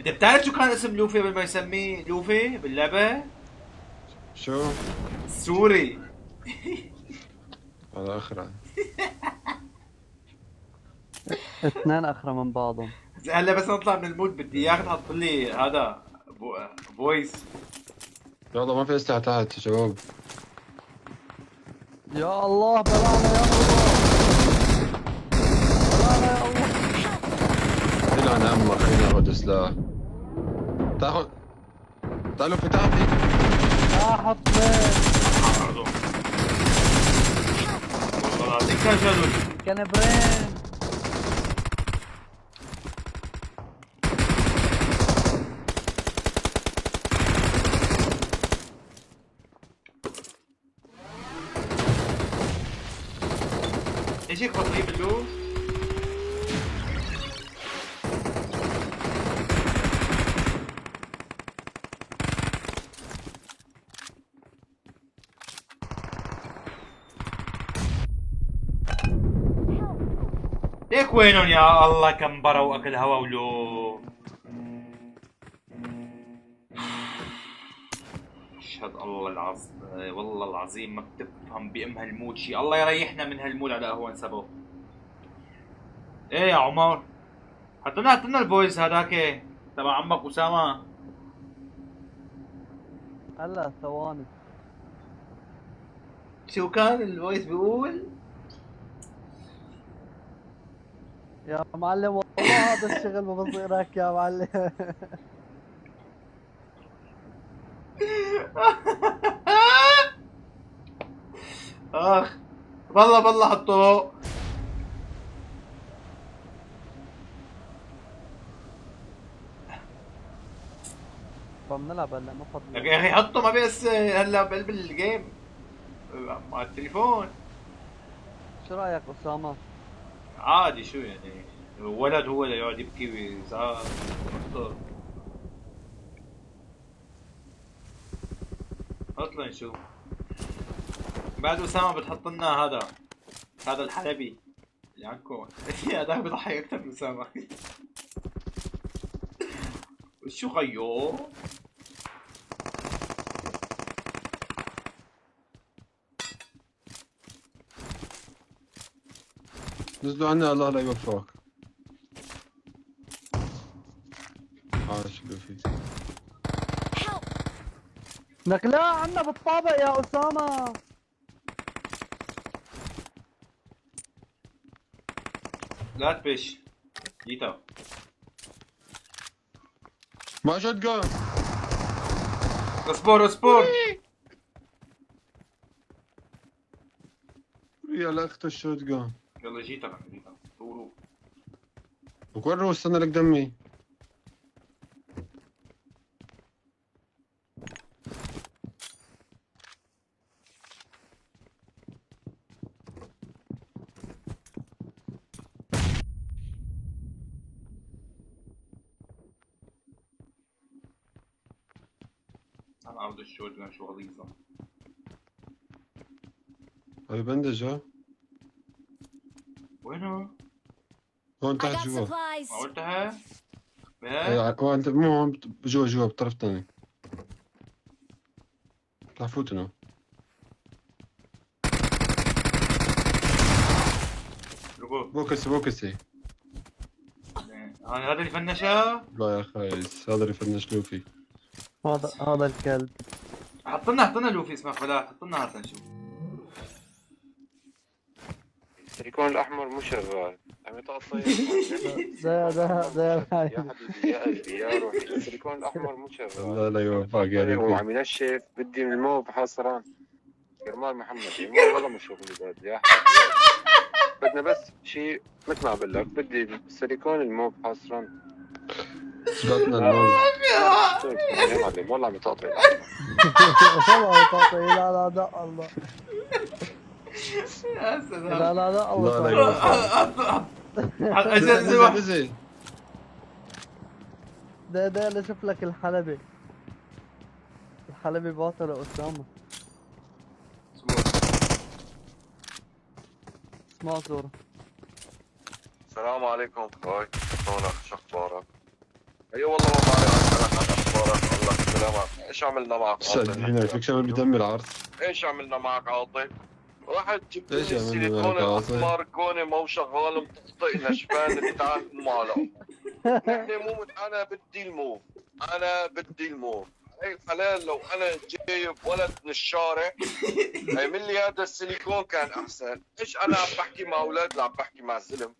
انت بتعرف شو كان اسم لوفي قبل ما يسميه لوفي باللعبه؟ شو؟ سوري. على اخر. اثنين اخرى من بعضهم. هلا بس نطلع من المود بدي اياك تحط لي هذا فويس. يلا ما في اسلحة تحت يا شباب. يا الله بلانا يا الله. بلانا يا الله. يلعن امك خلينا ناخذ سلاح. تاخذ. تعالوا في تحت هيك. حط بيت. برضو والله العظيم كان جدول. كنبرين. ايش هيك بطيء باللو؟ ليك وينهم يا الله كم برا واكل هوا ولو. اشهد الله العظيم والله العظيم ما بتفهم بام هالمود شي. الله يريحنا من هالمود على اهون سبب. ايه يا عمر حطنا الفويس هذاك تبع عمك اسامه. هلا ثواني. شو كان الفويس بيقول؟ يا معلم والله هذا الشغل ما بصيرك يا معلم. اخ بالله حطوه. بنلعب هلا ما لك فضل. يا اخي حطه ما بس هلا بقلب الجيم مع التليفون. شو رايك اسامه؟ عادي شو يعني ولد هو اللي يقعد يبكي ويزعق. اطلع نشوف. بعد اسامه بتحط لنا هذا الحلبي اللي عندكم. هذاك بضحك اكثر من اسامه. شو خيو؟ نزلوا عنا الله لا يوفقك. عاش لوفي. لك لا عنا بالطابق يا اسامه. لا تبش جيتا. ما شوت جون. اصبر يا لاخت الشوت جون. يلا جيتا طورو. وين روح استنى لك دمي. انا عرض الشوت شو غليظه. هاي بندج ها. وينه؟ هون I تحت got جوا. supplies. ما قلتها؟ هو انت مو هون جوا بالطرف الثاني. اطلع فوت هنا. بوكسي. هذا اللي فنشها؟ لا يا خايس هذا اللي فنش لوفي. هذا الكلب. حطنا لوفي اسمه فلاح. حطنا هذا نشوف. التليفون الأحمر مو شغال. عم يتقطع. ده يا حبيبي يا قلبي يا روحي التليفون الأحمر مو شغال. الله لا يوفقك يا هو لوفي. عم ينشف بدي من الموب حصران. كرمال محمد الموب والله مش شغل بعد يا حبيبي. بدنا بس شيء مثل ما بقول لك بدي السيليكون الموب حصران. جاتنا الموز. يا معلم والله عم يتقطع. والله تعطي. لا دق الله. يا سلام. لا الله الله. لا يوفقك. انزل ده اللي شوف لك الحلبي باطل يا اسامه. اسمع زورة. السلام عليكم اخوي، شلونك؟ شو اخبارك؟ اي والله ما بعرف اسالك عن اخبارك. الله سلامك. ايش عملنا معك شد عاطل؟ هنا فيك شامل بدم العرض. ايش عملنا معك عاطل؟ رحت جبت لي ايش عملنا السيليكون معك عاطل؟ الاحمر كوني مو شغال مطقطق نشفان بتاع ماله. نحن مو انا بدي الموف، انا بدي الموف. هي الحلال لو انا جايب ولد من الشارع عمل لي هذا السيليكون كان احسن. ايش انا عم بحكي مع اولاد لا عم بحكي مع زلم؟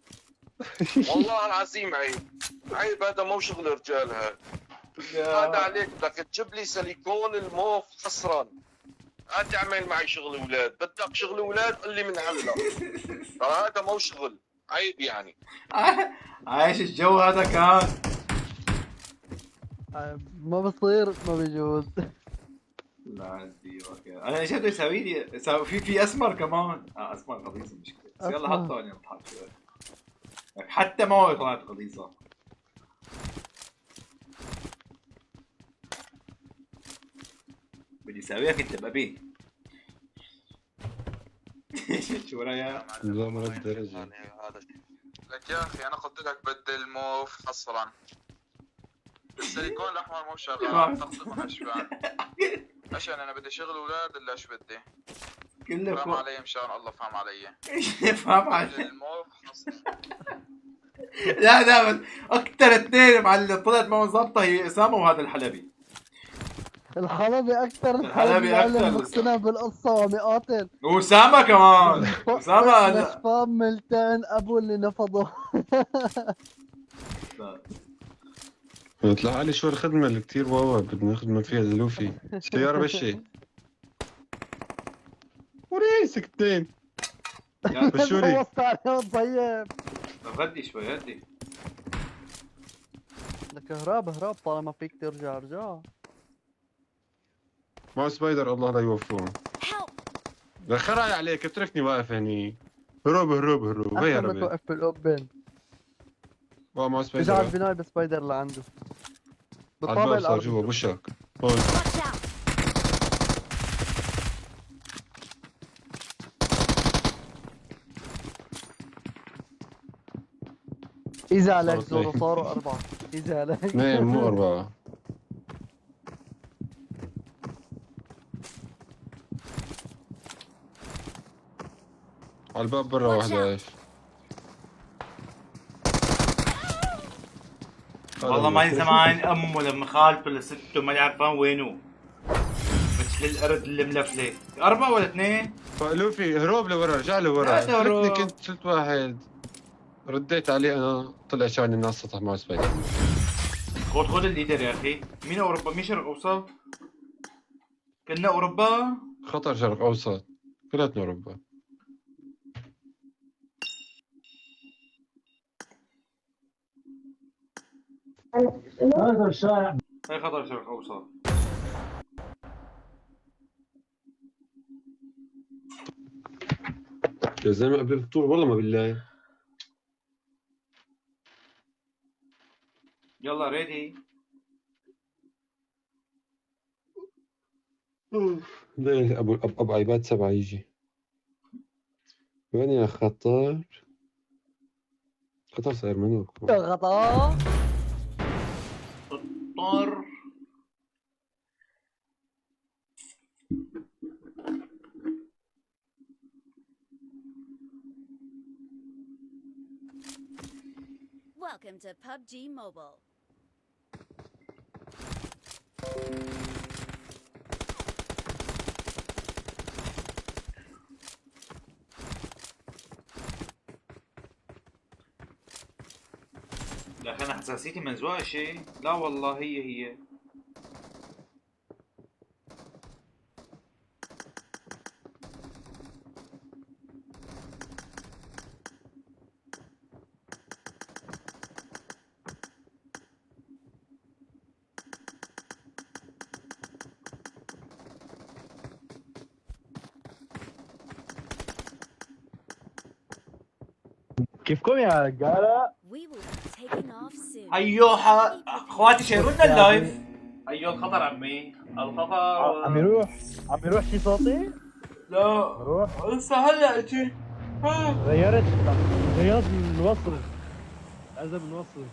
والله العظيم عيب، عيب، هذا مو شغل رجال هذا عليك بدك تجيب لي سيليكون الموف حصرا. لا تعمل معي شغل اولاد، بدك شغل اولاد قل لي من هلا. ترى هذا مو شغل، عيب يعني. عايش الجو هذا كان. ما بصير ما بيجوز. لا عندي اوكي. انا ايش بده يسوي لي؟ في اسمر كمان. اسمر غليظه مشكله. بس يلا أسمر. حطه نضحك شوي. حتى معه طلعت غليظه. بدي اسويك انت بابي. شو رايك؟ لا مرة الدرجة. لك يا اخي انا قلت لك بدل الموف حصرا. السيليكون الاحمر مو شغال، تقطيع اشبان. عشان انا بدي شغل اولاد الا ايش بدي؟ كله فهم فوق. علي مشان الله فهم علي. فاهم علي. بدل الموف حصرا. لا بس اكثر اثنين معلم طلعت معهم ظابطه هي اسامه وهذا الحلبي. الحلبي اكثر. الحلبي أكثر. مقتنع بالقصه ومقاتل. واسامه كمان. اسامه نشفان ملتان ابو اللي نفضه. طلع لي شو الخدمة اللي كتير واوا بدنا نخدم فيها زلوفي. سيارة بشي. وريسك اثنين. بشوري. وسط عليهم طيب. غدي شوي غدي. لك هراب طالما فيك ترجع ارجع. مع سبايدر الله لا يوفقهم. Help! لا خرعي عليك اتركني واقف هني. هروب غير احسن ما هربت. توقف بالاوبن. مع اجى على سبايدر. البناء بسبايدر اللي عنده. على بالطابق الباب صار الارضي. جوا بوشك. هون. Watch out! اذا عليك صارت زورو ليه؟ صاروا 4. اذا عليك. اثنين مو أربعة. على الباب برا Watch واحد out. عايش. والله ما زمان امه لما خالته لسته ما يعرفان وينه. مثل القرد اللي ملفلي. 4 ولا 2؟ لوفي هروب لورا رجع لورا. لا تهرب. تركني كنت شلت واحد. رديت عليه انا طلع شاني من على السطح مع سبايدر. خذ الليدر يا اخي. مين اوروبا؟ مين شرق اوسط؟ كنا اوروبا. خطر شرق اوسط. كلاتنا اوروبا. هاي خطر شرق اوسط. يا زلمه قبل الفطور والله ما بالله. يلا ريدي. ليه ابو ايباد 7 يجي. وين يا خطر؟ خطر صاير منوك. غطا. طر. Welcome to PUBG Mobile. يا اخي انا حساسيتي منزوعه شيء. لا والله هي. كيفكم يا رجاله؟ We will be taking off soon. ايوه اخواتي شيرونا اللايف. ايوه الخطر عمي. الخطر. عم يروح شي صوتي؟ لا روح. لسه هلا اجي. غيرت الوصل. عزب الوصل.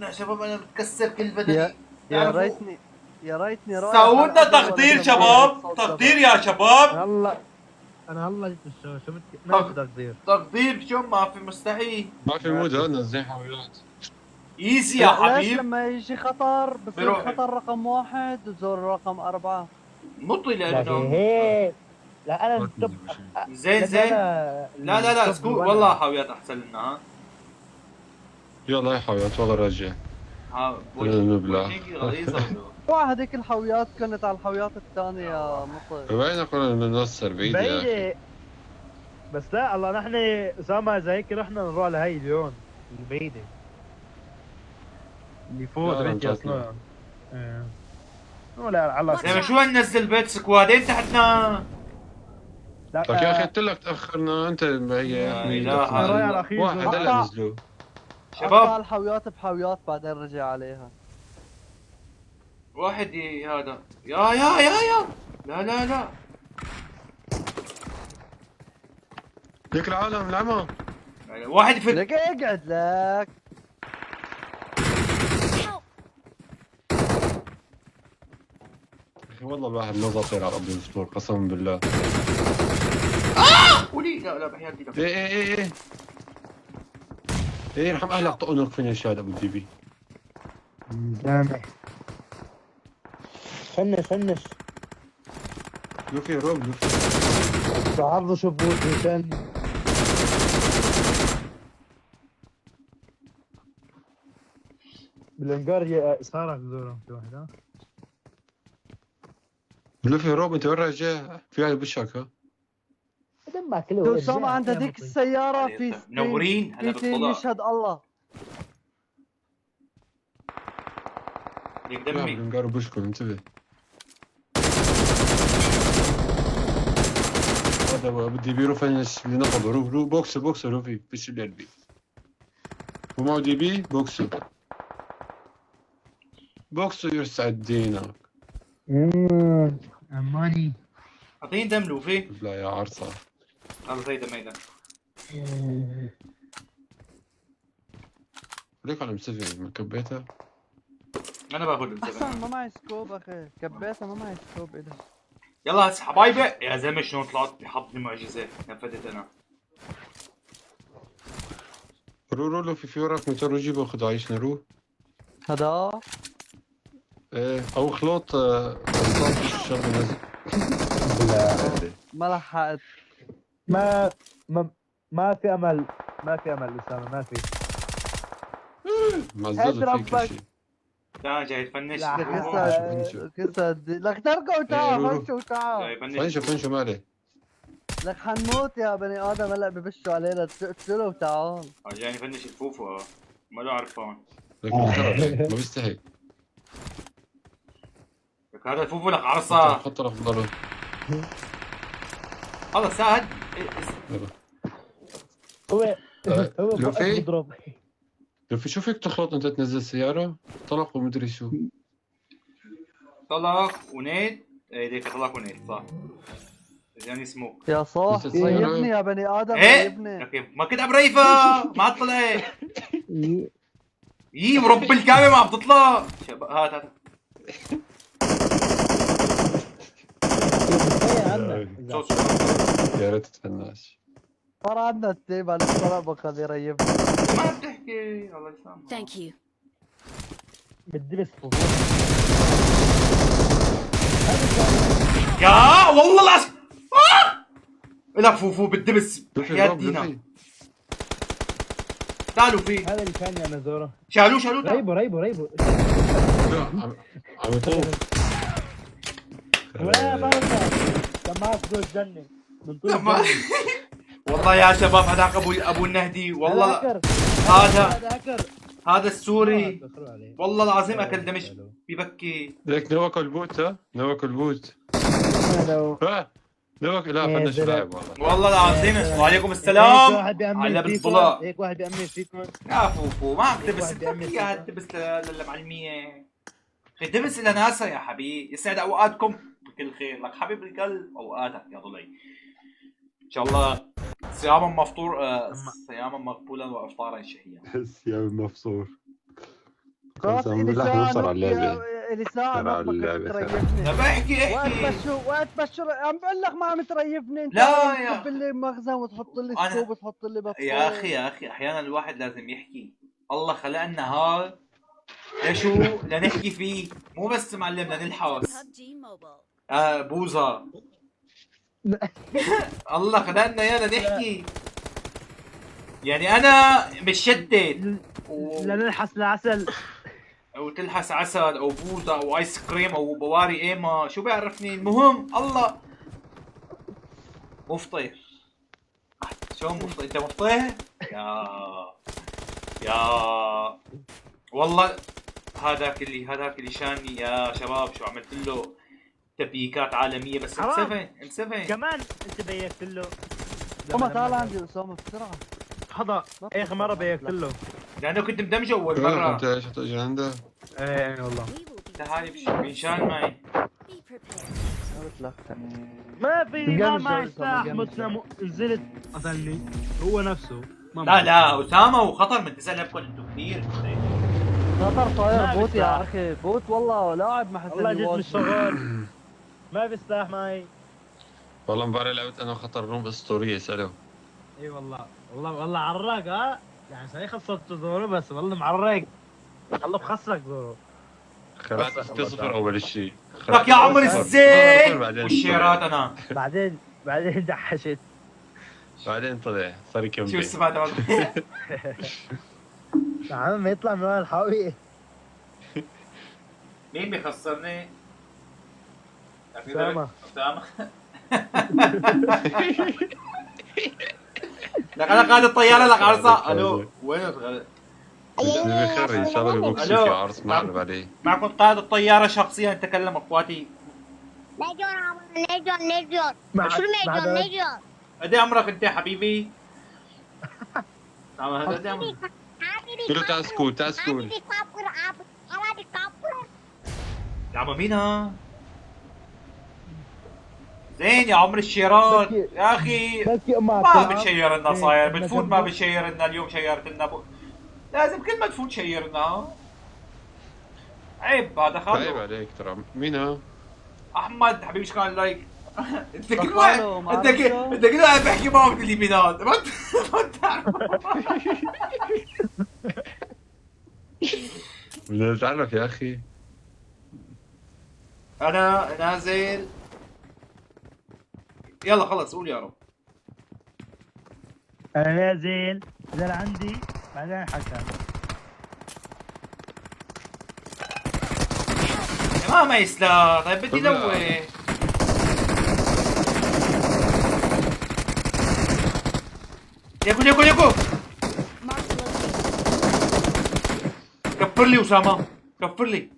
يا شباب انا متكسر كل بدني. يا ريتني يا ريتني رايح سووا لنا على الأرض تقدير ولا شباب، صوت تقدير يا شباب، هلا انا هلا جبت الشغل شو ما في تقدير. تقدير شو ما في مستحيل. ما في مود هذا زي حاويات. ايزي يا ليش حبيب. لما يجي خطر بصير بروح. خطر رقم 1 وزور رقم 4؟ نطي لكن لانه هيك لا انا زين زين. لا لا لا سكوت والله حاويات احسن لنا ها. يلا يا حاويات والله راجع. ها المبلغ. بوجهي غليظة. هذيك الحاويات كانت على الحاويات الثانية يا مطر. وين كنا ننصر بعيد يا اخي. بعيدة بس لا الله نحن اسامه اذا هيك رحنا نروح لهي اليوم البعيدة اللي فوق لا، بنتي نطلع. اصلا. ولا على زين شو ننزل بيت سكوادين تحتنا. لا لك يا اخي قلت لك تاخرنا انت هي لا مين إله تطلع. إلا رايح على الاخير واحد هلا نزلوا. قطع شباب الحاويات بحاويات بعدين رجع عليها. واحد هذا يا لا لا لا. ليك العالم العمى. واحد في لك اقعد لك. يا اخي والله الواحد ما ظاطر على ارض الاسطول قسما بالله. قولي لا لا بحياتي لا. ايه يرحم اهلك طقنك فينيش هذا ابو الدبي. سامح فنش لوفي روب لوفي. تعرضوا شبوط مشان بالانقار صار بزورهم في واحد ها. لوفي روب انت وين راجع؟ في هذا بوشك ها؟ دمك لو اسامه عند هذيك السيارة في منورين هلا في سين بالطلع. يشهد الله. ليك لا دمي. بالانقار بوشكم انتبه. هذا ابو الدبي رو فينيش اللي نقضه رو بوكسو لوفي فيش اللي قلبي. ومعه دي بي بوكسو يسعد دينك. اماني اعطيني دم لوفي. لا يا عرصة. الله زي دم هيدا. ليك على مسفي من كبيتها. انا باخذ احسن الزبن. ما معي سكوب اخي كبيتها ما معي سكوب اذا. يلا هسه حبايبي يا زلمه شلون طلعت بحظي معجزه نفذت انا. رو لوفي في وراك موتور وجيبه خذ عايشنا رو. هذا ايه او خلوط الشغل نزل. ما لحقت. ما في امل اسامه ما في. مززه في كل شيء. لا جاي تفنش. كسد لك تركوا تعال رو. فنشوا تعال. جاي يفنش. فنشو مالي. لك حنموت يا بني ادم هلا ببشوا علينا تقتلوا تعال. جاي يفنش الفوفو ما له عرفان. لك بالخرج ما بيستحي. لك هذا الفوفو لك عرصه. حط لك بضله. خلص ساعد. هو لوفي بضرب. لوفي شو فيك تخلط انت تنزل سيارة؟ طلق ومدري شو. طلق ونيد. ايه ديك طلق ونيد صح. يعني سموك. يا صاح نزل سيارة. ريبني يا بني ادم ايه ريبني. لك ما كنت عم ريفه ما عاد طلع. يي ورب الكعبه ما عم تطلع. هات صوت. يا ريت تتفناش. صار عندنا التيم على الطلب خذ يريبني. ما عم تحكي الله يسامحك. Thank you. بالدبس يا والله العظيم. لا فوفو بالدبس لوفي حياة روب دينا. لوفي. تعالوا فيه هذا اللي كان يا مزوره. شالوه تعالوا. ريبو عم يطوف. ولا بركه كان معك زوج جنة من طول لما- الجنة. والله يا شباب هذاك ابو النهدي والله هذا هذا السوري دخلوا عليه. والله العظيم اكل دمشق ببكي. ليك نوك البوت ها؟ نوك البوت. ها؟ نوك لا يا فنش زلمة. لاعب والله. والله العظيم وعليكم هيك السلام واحد بيأمن على فيكم، بالطلاق. هيك واحد بيأمن فيكم. يا فوفو ما عم تلبس واحد بيعمل يا فيها. تلبس للمعلمية. اخي دبس لناسا يا حبيبي يسعد اوقاتكم بكل خير لك حبيب القلب اوقاتك يا ضلي. ان شاء الله صياما مفطور صياما مقبولا وافطارا شهيا. بس يا مفصول. خلاص قسم إلي بالله ساعة نوصل على نوك اللعبة. الي ساعة ترى ما كنت اللعبة تريفني. طب احكي وقت بشر عم بقول لك ما عم تريفني انت. لا يا تحط لي مخزن وتحط لي أنا- سكوب وتحط لي بطل. يا اخي احيانا الواحد لازم يحكي. الله خلق النهار لشو؟ لنحكي فيه، مو بس معلم لنلحس. PUBG Mobile. بوظة. الله خلقنا يا لنحكي. يعني انا متشتت لنلحس العسل. او تلحس عسل او بوظة او ايس كريم او بواري ايما، شو بيعرفني؟ المهم الله مفطر. شو مفطر؟ انت مفطر؟ يا والله هذاك اللي شاني يا شباب، شو عملت له تبييكات عالمية. بس ام7 كمان انت بيكت له. اسامة تعال عندي اسامة بسرعة. حظا اخر مرة بيكت له. لانه كنت مدمجه اول انت مرة. ايش تجي عنده؟ ايه والله. We will be تعالي بينشان معي. Be prepared. ما في ما جامد معي جامد سلاح جامد. مسلم نزلت قتلني هو نفسه. ما لا معي. لا اسامة وخطر من تسأل انتوا كثير. خطر طاير ما بوت بيستاهل. يا اخي، بوت والله لاعب ما حسن والله جيت من الشغل ما في سلاح معي. والله مباراه لعبت انا وخطر روم اسطوريه اساله. اي والله عراق ها. يعني صحيح خسرت زورو بس والله معرق. الله بخسرك زورو. خلعت 6-0 اول شيء. لك يا عمر الزين والشيرات انا. بعدين دحشت. بعدين طلع صار شو يكمل. السبعة تبعك؟ يا عم ما يطلع من وين الحاوية. مين بيخسرني؟ أسامة. اسامة. لك انا قائد الطيارة لك عرصة. الو وين الغد؟ بخير ان شاء الله بيبوك ألو. في عرس معرب عليه. معكم قائد الطيارة شخصيا نتكلم اخواتي. قد ايه عمرك انت يا حبيبي؟ قد ايه عمرك؟ قل له تعال سكول تعال سكول. يا عم مين زين يا عمر الشيرات يا اخي. ما بتشير لنا صاير بتفوت ما بتشير لنا. اليوم شيرت لنا لازم كل ما تفوت شيرنا. عيب هذا عيب خالو. عليك ترى. مين ها؟ احمد حبيبي شو كان لايك. انت كل خالو، واحد معرفة. انت كل واحد بحكي معه باليمينات. ما بدنا نتعرف يا اخي. انا نازل. يلا خلص قول يا رب. انا نازل نزل عندي بعدين حكى. ما معي سلاح. طيب بدي لا. لوح. ياكو Mark the location. كفر لي اسامه كفر لي.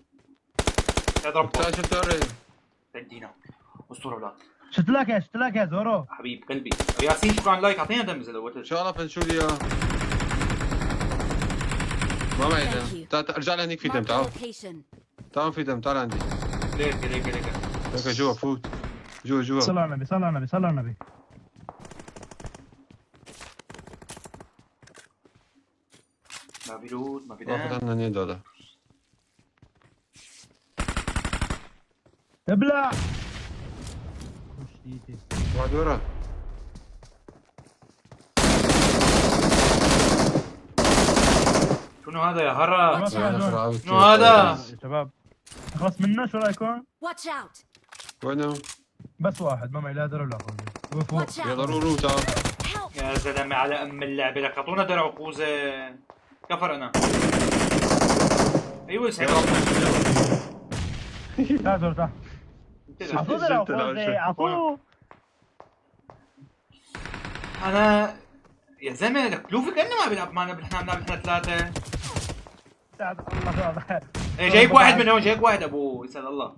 اضرب تعال شفت وري. تدينا اسطوره اولاد. شفت لك يا زورو. حبيب قلبي ياسين شكرا لايك. اعطينا دم اذا لويت. ان شاء الله فنشو لي اياه. ما معي Thank دم. you. تعال ارجع لهنيك في دم. Mark the تعال location. تعال في دم. تعال عندي. ليك هيك جوا فوت. جوا صلى على النبي صلى على النبي. ما في لود ما في واخذ دم. عنا نيد هذا. ابلع. واحد ورا. شنو هذا يا هرا؟ شنو هذا؟ شباب خلص منا شو رايكم؟ Watch out. وينه؟ بس واحد ما معي لا درع ولا خوذه. Watch يلا out. رو تعال. Help. يا زلمه على ام اللعبه لك اعطونا درع وخوذه. كفر انا. ايوه سعيد. تعال زور تعال. اعطوه درع جبت العشاء. وخوذه اعطوه. انا يا زلمه لك لوفي كانه ما بيلعب معنا. نحن عم نلعب نحن ثلاثه. تعال الله ايه جايك واحد من هون. جايك واحد ابوه يسعد الله.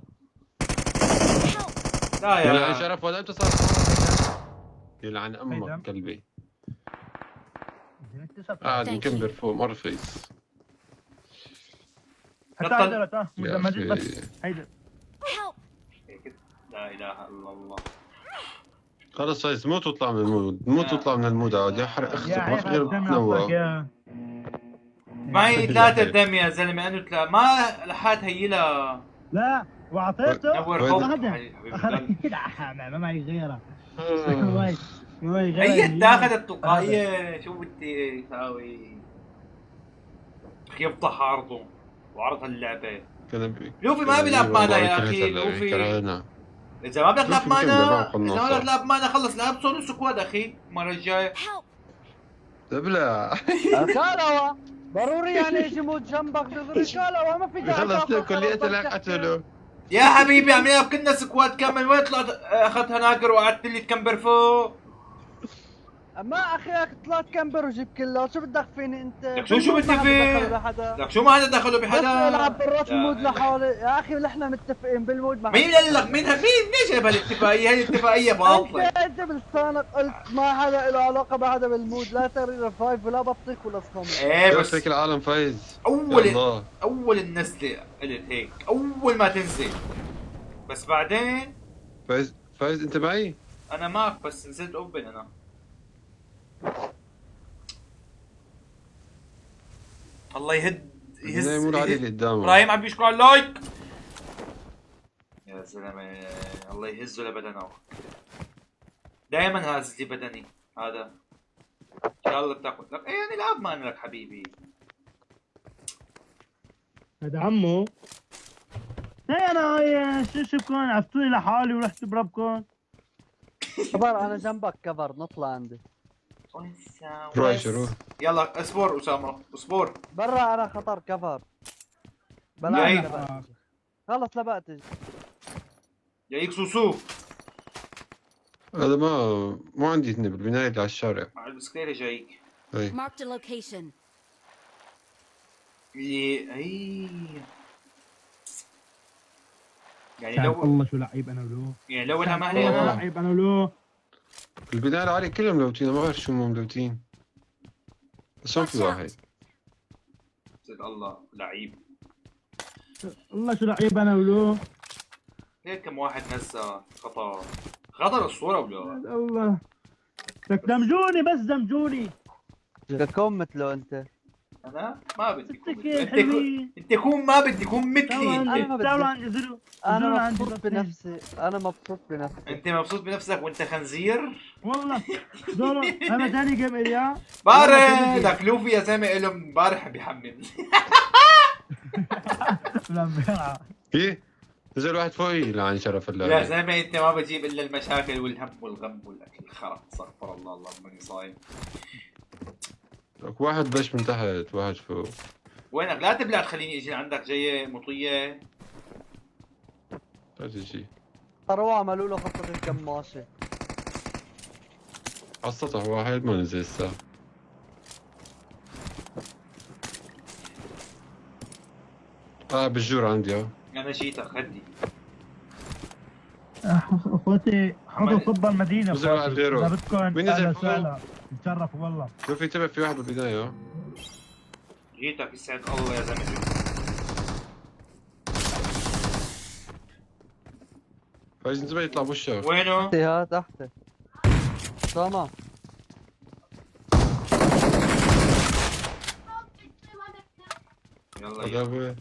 Help. لا يلا يا شرف ولا انت صار. يلعن امك قلبي. قاعد مكمبر فوق مرفيس. حتى هيدا تعال يا ما جيت بس أخي. هيدا. Help. لا اله الا الله. خلص فايز موت واطلع من المود. موت واطلع من المود عاد. يا حرق اختك ما في غير تنوع. معي ثلاثة دم يا زلمة. انه ثلاثة ما لحات هيلها. لا واعطيته نور وين؟ فوق أخذها. حبيبي اخذ القلب. ما معي غيره آه. ما معي غيره هي اتاخذت تلقائية. شو بدي اساوي؟ يفضح عرضه وعرض هاللعبة. لوفي ما بيلعب معنا يا اخي. لوفي اذا ما بدك تلعب معنا، اذا ما بدك تلعب معنا خلص لعب سولو سكواد اخي المرة الجاية. Help! لا كالوا ضروري يعني يجي موت جنبك دغري كالوا ما في داعي خلص تاخذ كلية قرار لا تحكي. قتله. يا حبيبي عملنا بكلنا سكواد كامل. وين طلعت اخذت هناجر وقعدت لي تكمبر فوق؟ ما اخي طلعت كمبر وجيب كله، شو بدك فيني انت؟ لك شو بدي ما حدا فيه؟ دخل لحدا. لك شو ما حدا دخله بس بحدا؟ العب بالروت لا، المود لا. لحالي يا اخي، نحن متفقين بالمود مع مين قال لك؟ مين جايب هالاتفاقية؟ هي الاتفاقية باطلة. انت بلسانك قلت ما حدا له علاقه بحدا بالمود، لا تريد فايف ولا بطيخ ولا صمت. ايه بس بس هيك العالم فايز. اول النزلة قلت هيك، اول ما تنزل. بس بعدين فايز انت معي؟ انا معك بس نزلت اوبن انا. الله يهز يمر علي اللي قدامه. ابراهيم عم بيشكر على اللايك. يا زلمه الله يهزه لبدنه. دائما هاز لي بدني هذا. ان شاء الله بتاخذ لك. ايه يعني لعب معنا لك حبيبي. هذا عمو. ايه انا شو بكون عفتوني لحالي ورحت بربكم. كفر انا جنبك كفر، نطلع عندي روح روح. يلا اصبر اسامه اصبر. برا انا خطر كفر. جاي. بلا لبقت. خلص لبقت. جايك سوسو هذا ما عندي اثنين بالبناية اللي على الشارع. مع البسكليتة جايك. هي Marked a location. اي يعني تعرف لو والله شو لعيب انا ولو. يعني لو انا والله انا لعيب انا ولو. البناية العالية كلهم ملوتين، ما بعرف شو هم ملوتين. بس هون في Watch واحد. out! سيد الله لعيب. والله شو لعيب انا ولو. هيك كم واحد نزل خطر الصورة ولا؟ الله لك دمجوني بس دمجوني. كم مثله انت. انا ما بدي اكون ستك مثلي. حلوين. انت كون ما بدي اكون مثلي أنا انت. ما بدي. تعالوا عندي زلوا. انا مبسوط بنفسي، انا مبسوط بنفسي. انت مبسوط بنفسك وانت خنزير؟ والله زلوا انا تاني جيم اليا. بارد لك لوفي يا زلمه له امبارح بيحمل. في نزل واحد فوقي لعن شرف الله. يا زلمه انت ما بجيب الا المشاكل والهم والغم والاكل الخرا. استغفر الله اللهم اني صايم. لك واحد بش من تحت واحد فوق. وينك؟ لا تبلع تخليني اجي لعندك جايه مطيه. لا تجي روح عملوا له خطة الكماشة. على السطح واحد ما نزل الساعة. بالجور عندي انا جيتك خدي. اخوتي حضروا قطب المدينه. نزل واحد غيره. اذا بدكم مين نزل اهلا فوق؟ وسهلا نتشرف والله. شوف في تبع في واحد بالبداية جيتك يسعد الله يا زلمه. فايز انتبه يطلع بوشك. وينه؟ تحتي ها تحتي. سامع. يلا هذا يلا. هو.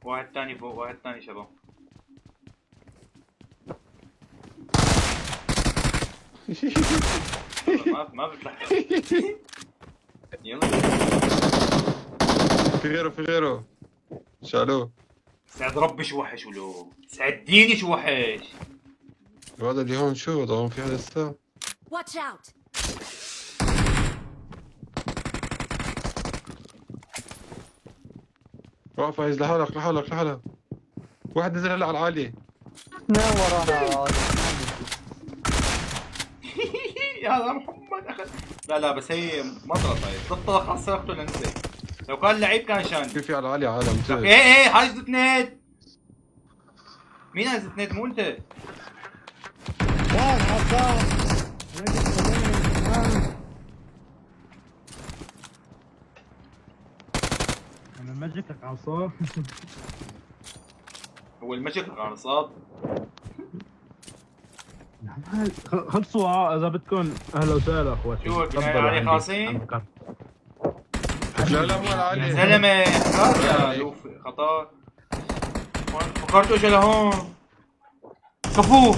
واحد ثاني فوق، واحد ثاني شباب. ما بتلحق. يلا في غيره شالوه. سعد ربي شو وحش ولو سعد ديني شو وحش. هذا اللي هون شو هذا هون في حدا لسه. Watch out! روح فايز لحالك. واحد نزل هلا على العالية. اثنين ورانا. يا محمد اخذ. لا بس هي مطرة. طيب ضبطها خاصة اخته لنزل. لو كان لعيب كان شان. في على العالية عالم ايه حاج زتنيت. مين هاي زتنيت؟ مو انت. انا مجكك عصام. هو المشيك على صاد. خلصوا اذا بدكم اهلا وسهلا اخواتي. شو تفضلوا علي عندي. خاصين؟ عندك. لا مو على يا العالية. زلمة خلاص يا لوفي خطر. فكرت اجى لهون. كفو.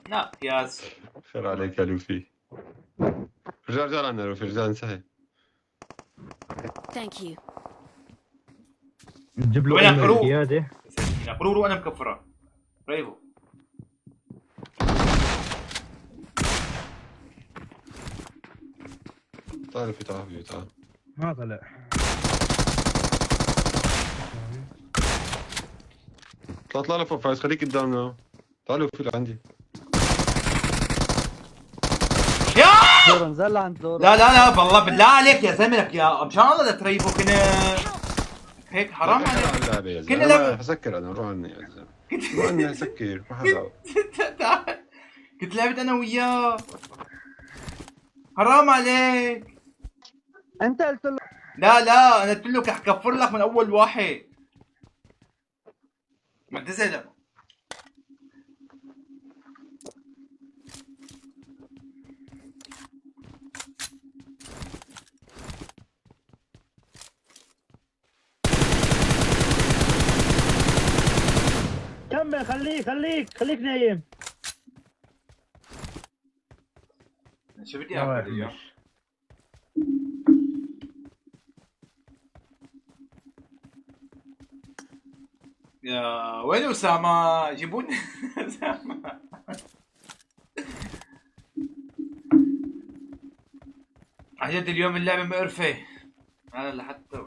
لا ياس. خير عليك يا لوفي. رجع عنا لوفي، رجع انسحب. Thank you. نجيب له وين قرو؟ قياده. قرورو انا مكفره. ريفو. تعال في تعال تعال. ما طلع. طلع لفوق فايز، خليك قدامنا. تعالوا في لعندي. يا زورو نزل لعند زورو. لا والله بالله عليك يا زلمه، لك يا مشان الله لا تريفو. كنا هيك حرام عليك. اللعبة يا كنا زلمة. لعبة. حسكر انا، روح عني يا زلمة. روح عني سكر، ما حدا. كنت لعبت انا وياه. حرام عليك. انت قلت له لا انا قلت له رح كفر لك من اول واحد. ما تزعل. كمل، خليك نايم. شو بدي اعمل اليوم؟ يا وين اسامه؟ جيبون اسامه. عن جد اليوم اللعبه مقرفه. انا لحتى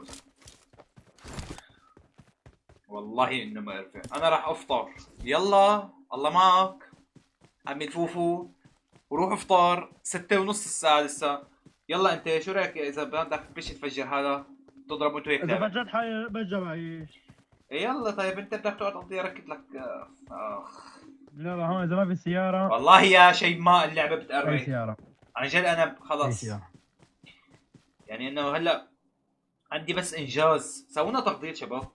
والله انه مقرفه. انا راح افطر. يلا الله معك عمي الفوفو، وروح افطر. 6:30 الساعه لسه. يلا انت شو رايك اذا بدك تبلش تفجر هذا تضرب انت هيك اذا لعبه؟ فجرت حي بجا بعيش. يلا طيب انت بدك تقعد تقضي ركض لك. لا هون اذا ما في سياره. والله يا شيماء اللعبه اي بتقرف. سياره. عن جد انا اي خلص. سياره. يعني انه هلا عندي بس انجاز. سوونا تقدير شباب،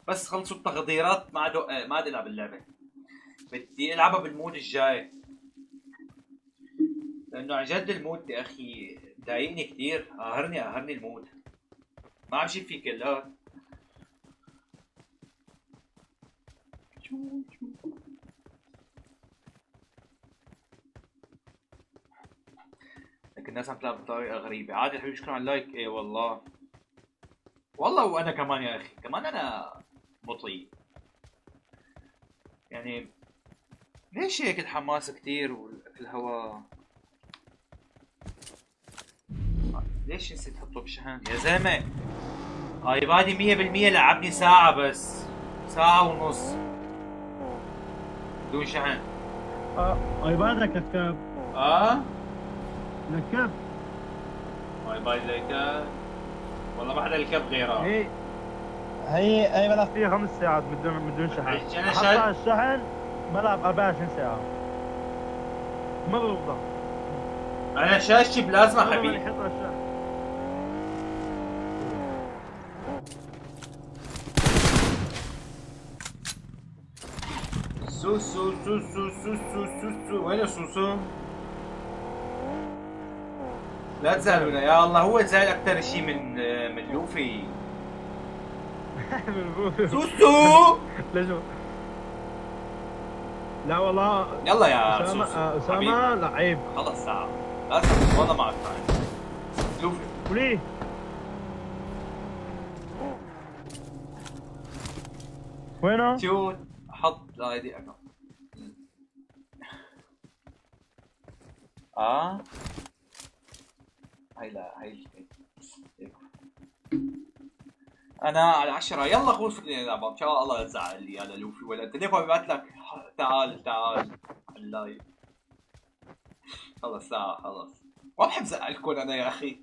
بس خلصوا التقديرات ما عاد العب اللعبه. بدي العبها بالمود الجاي، لانه عن جد المود يا اخي ضايقني كثير. قاهرني المود. ما عم شيل في كلات. لكن الناس عم تلعب بطريقه غريبه. عادل حبيبي شكرا على اللايك. ايه والله وانا كمان يا اخي، كمان انا بطيء. يعني ليش هيك الحماس كتير والهواء؟ ليش نسيت احطه بشحن يا زلمه؟ ايبادي 100% لعبني ساعة بس، ساعة ونص بدون شحن. ايبادك لكاب. لكاب. ايبادي لكاب. والله ما حدا لكاب غيره. هي بلعب فيها 5 ساعات بدون شحن. انا حتى الشحن بلعب 24 ساعة. ما بفضل. انا شاشتي بلازما حبيبي. سوسو وين سوسو؟ لا تزعلونا يا الله. هو زعل اكثر شيء من لوفي. سوسو ليش؟ لا والله. يلا يا أسامة. سوسو أسامة لعيب. خلص ساعة لازم والله معك معي. لوفي وليه؟ وينه؟ شو حط الاي دي اكونت. هاي لا هاي انا على 10. يلا خوف نلعب ان شاء الله لا تزعل لي على لوفي ولا انت. ليكو ببعث لك تعال على اللايف. خلص ساعة خلص. ما بحب زعلكم انا يا اخي.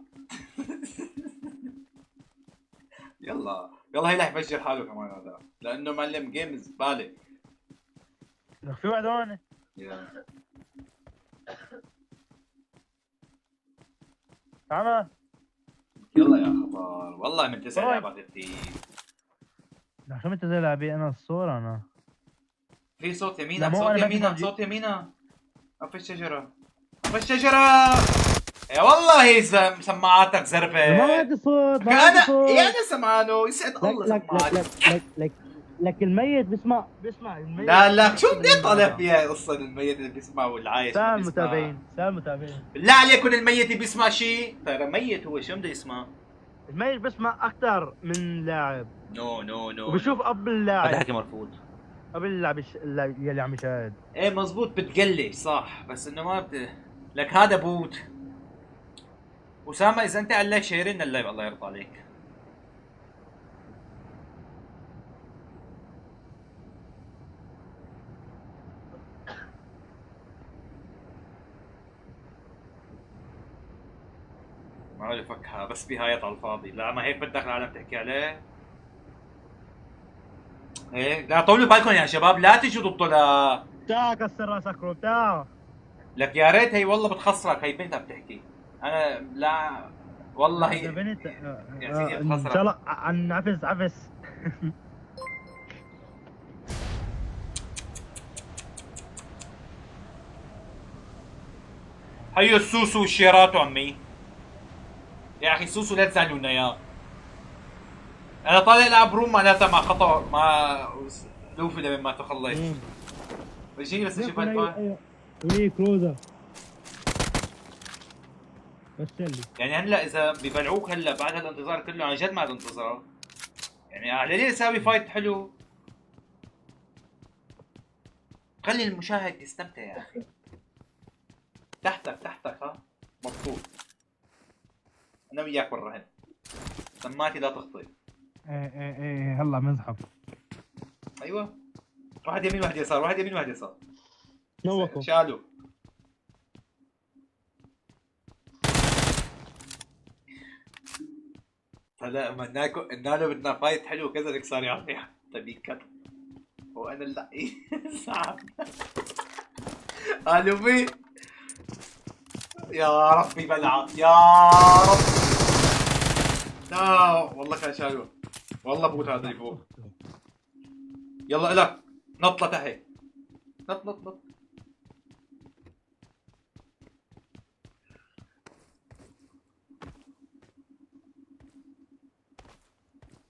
يلا هي رح يفجر حاله كمان هذا، لانه معلم جيم زبالة. في واحد هون. تعال. يلا يا خطر والله من 9 لعبة كثير. شو انت زي لعبي انا الصورة انا. في صوت يمينك، صوت يمينك، صوت يمينك. في الشجرة، في الشجرة. يا والله سماعاتك ما زربة. عندي صوت، ما انا عندي صوت. انا سمعانه يسعد الله لك سماعاتك. لك الميت بيسمع الميت. لا شو بدي طالع فيها اصلا الميت اللي بيسمع والعايش اللي سال بيسمع. المتابعين، سال المتابعين. بالله عليكم الميت اللي بيسمع شيء ترى ميت هو شو بده يسمع؟ الميت بيسمع اكثر من لاعب، نو وبشوف اب هذا اللاعب حكي مرفوض. قبل اللاعب يلي عم يشاهد. ايه مزبوط بتقلش صح بس انه ما لك هذا بوت. اسامه اذا انت على اللايف شيرين اللايف الله يرضى عليك. ما عرف فكها بس بهايط على الفاضي. لا ما هيك بدك العالم تحكي عليه. ايه لا طولوا بالكم يا شباب لا تجوا ضده لا. تعال كسر راسك رو تعال. لك يا ريت هي والله بتخسرك هي بنتها بتحكي. انا لا والله هي بنت يا سيدي ان بتخسرك. شاء الله عن عفس. هيو السوسو والشيرات عمي. يا اخي سوسو لا تزعلونا يا. انا طالع العب روم معناتها مع خطا مع لوفي لما ما تخلص. بيجيني بس اشوف هالفا. ايه كروزر بس لي يعني هلا اذا ببلعوك هلا بعد هالانتظار كله عن جد ما عاد انتظار. يعني على ليه اسوي فايت حلو؟ خلي المشاهد يستمتع يا اخي. تحتك ها مبسوط. انا وياك بالرهن. سماعتي لا تخطئ. ايه هلا بنسحب. ايوه واحد يمين واحد يسار واحد يمين واحد يسار. نوكو شالوا. هلا مناكو قلنا له بدنا فايت حلو كذا لك صار يعطي طيب يكت وانا اللقي صعب. قالوا مين؟ يا ربي بلعه يا رب. لا والله كان شالوه والله بوت هذا اللي فوق. يلا الك نط لتحت نط.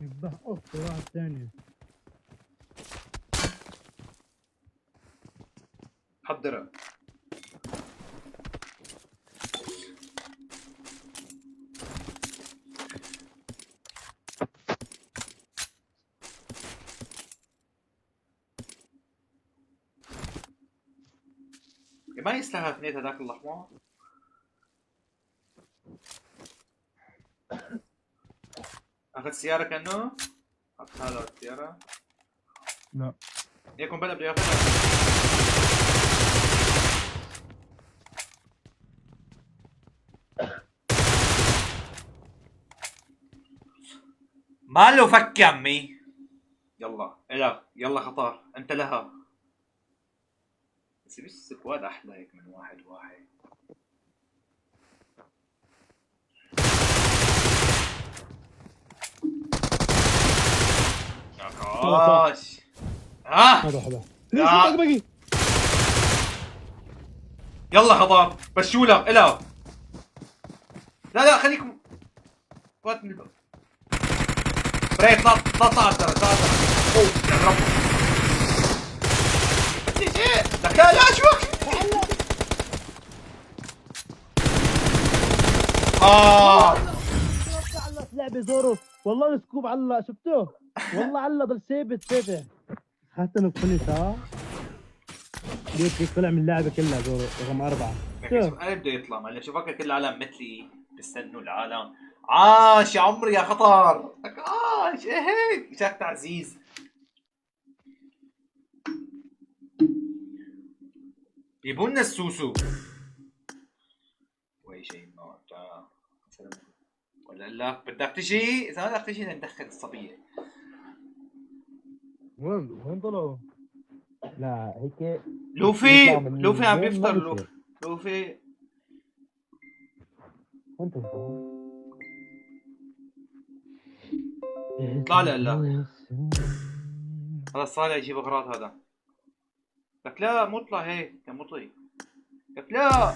يذبح اخته واحد ثاني. حضرها. ما يستاهل اثنين هذاك الاحمر. اخذ سيارة كانه؟ حط هذا السيارة؟ لا يكون بلا بده ياخذها. ما له فك يا عمي. يلا الك يلا خطر انت لها. بس السكواد احلى هيك من واحد. عاش ها هذا يا. يلا خضار بشولك الها. لا خليكم فات من الباب. بريك طلع الدرج اوه يا رب. لك لا شو لعبة زورو والله السكوب علق شفته والله علق ضل ثابت حتى نفنش ها ليك طلع من اللعبة كلها زورو رقم 4. انا بده يطلع معلش شوفك كل العالم مثلي بيستنوا العالم. عاش يا عمري يا خطر. عاش ايه هيك شاك تعزيز. جيبولنا السوسو. وي شيء ولا لا بدك تجي؟ اذا بدك تجي ندخل الصبيه. وين طلعوا؟ لا هيك لوفي عم بيفطر. لوفي وين اطلع لا هذا صالح يجيب اغراض هذا. لك لا مو اطلع هيك يا مطي. لك لا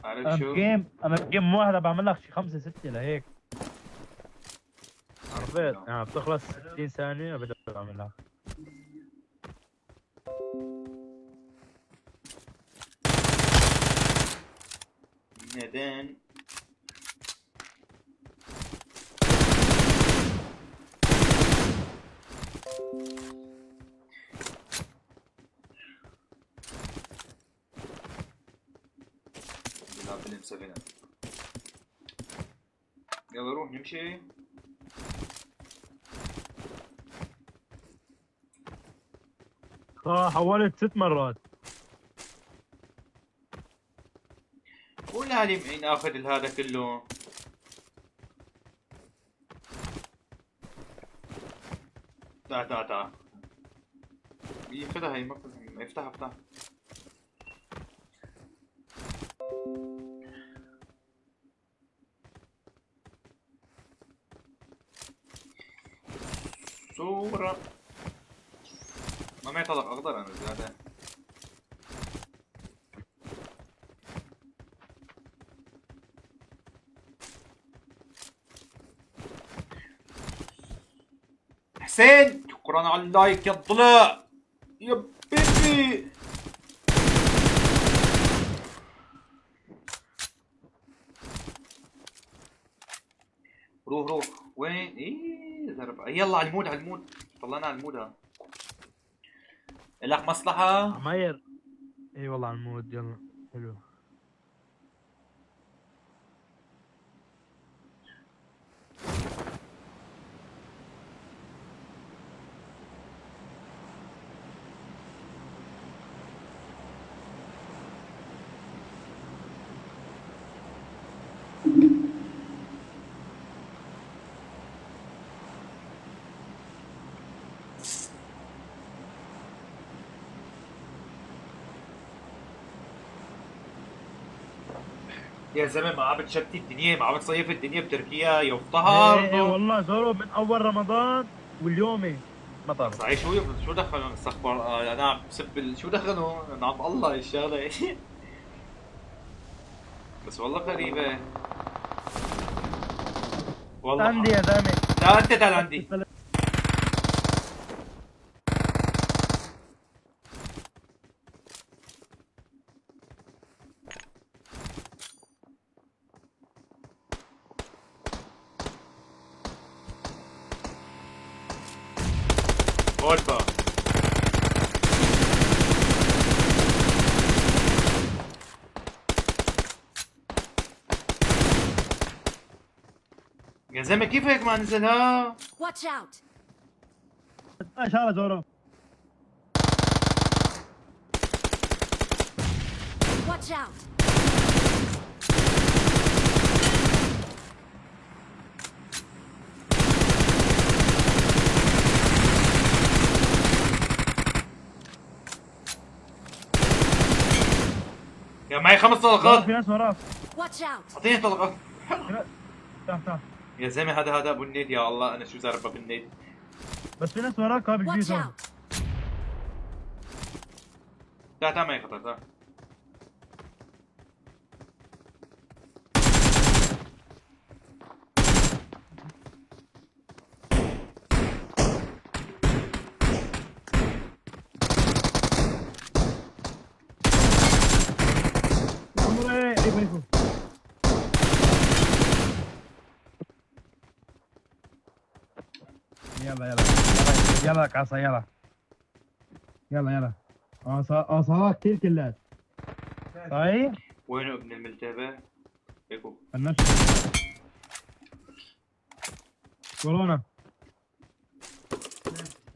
عارف انا شو؟ انا بجيم واحدة بعمل لك شي 5 6 لهيك. عرفت؟ يعني بتخلص 60 ثانية بدي اعمل لك. نادان بيلعب فيلم 7. يلا روح نمشي. حولت 6 مرات. قول هالي معين اخذ هذا كله. تعال ياخذها هي، ما افتح. صورة ما معي طلق اخضر انا زيادة. حسين شكرا على اللايك يا الضلع يا بيبي. روح وين؟ ايه زرب. يلا على المود طلعنا على المود. ها لك مصلحة عماير. اي والله على المود. يلا حلو. يا زلمه ما عم بتشتي الدنيا، ما عم بتصيف الدنيا بتركيا يا افتهر. ايه والله زورو من اول رمضان واليومي مطر. صحيح شو دخلهم استغفر انا عم بسب شو دخلهم؟ انا عم الله الشغله بس والله غريبه والله. عندي يا زلمه. تعال عندي. غرفة يا زلمة كيف هيك ما نزلها؟ Watch out! ايش هذا زورو؟ Watch out! يا معي 5 زورو طلقات. في ناس وراك. Watch out! اعطيني طلقات. تعال يا زلمة هذا ابو النيد. يا الله انا شو زربة بالنيد. بس في ناس وراك. ها Watch بالجيزة. out! تعال معي خطر تعال. يلا عصا يلا عصا كثير كلات. صحيح؟ وينه ابن الملتبة؟ هيكو النشر كورونا.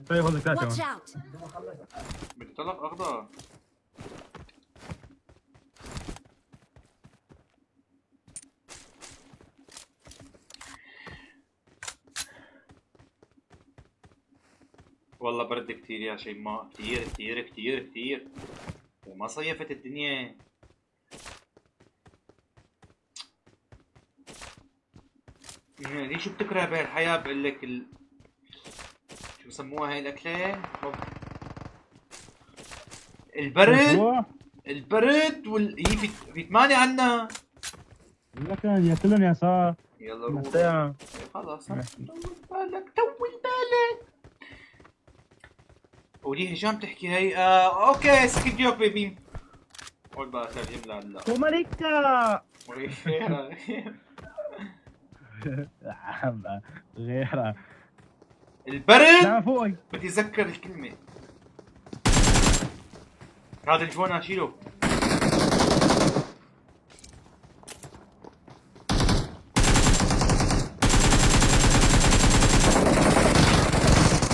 طيب خذ ثلاثة. Watch out! بدي طلق اخضر. والله برد كتير يا شيماء، كتير وما صيفت الدنيا. يعني شو بتكره بهالحياة؟ بقول لك شو بسموها هاي الأكلة؟ البرد. البرد هي في 8 عنا. لكن يا كلهم يسار. يلا روح. ساعة. خلاص طول بالك طول بالك. ودي هشام تحكي هي اوكي سكت جوك بيبي. قول بقى ترجم لها لا. كوماريكا. غيرها. البرد لا فوقي. بدي اتذكر الكلمة. هذا الجوان اشيله.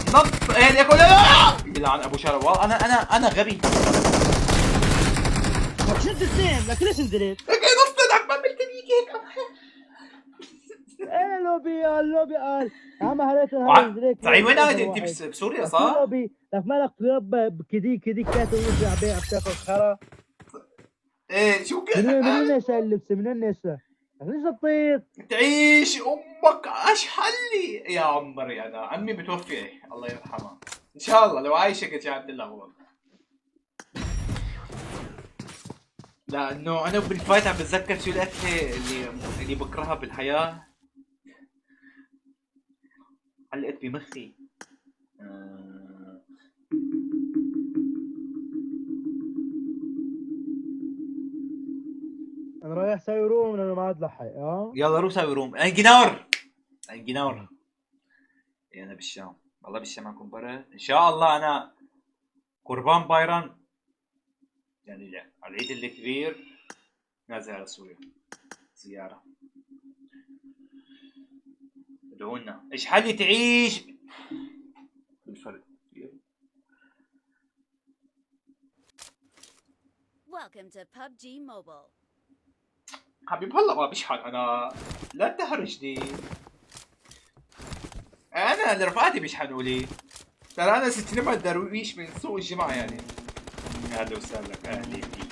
نط هيك لا يلعن ابو شرف. والله انا غبي. شد السيف لكن ليش نزلت؟ نط لك ما عملت هيك. ايه اللوبي قال عم هريت صحيح وين قاعد انت بسوريا صح؟ لوبي لك مالك كلاب كذي كاتب ونزل عم بتاكل خرا. ايه شو كان؟ منين نسى اللبس منين نسى؟ ليش تطير؟ تعيش امك اشحل لي يا عمري. انا عمي متوفي الله يرحمها ان شاء الله لو عايشه كنت شاهدت لها هون. لانه انا بالفايت عم بتذكر شو الاكله اللي بكرهها بالحياه. علقت بمخي. انا رايح سوي روم لانه ما عاد لحق يلا روح سوي روم. انجنار انا بالشام. والله بالشام اكون برا ان شاء الله. انا قربان بايران يعني على العيد الكبير نازل على سوريا زياره. ادعونا ايش حالي تعيش بالفرد. Welcome to PUBG Mobile. حبيب هلا ما بشحن انا. لا تهرجني. انا رفقاتي بيشحنوا لي. ترى انا 6 درويش من سوق الجمعه يعني. اهلا وسهلا اهلي فيك.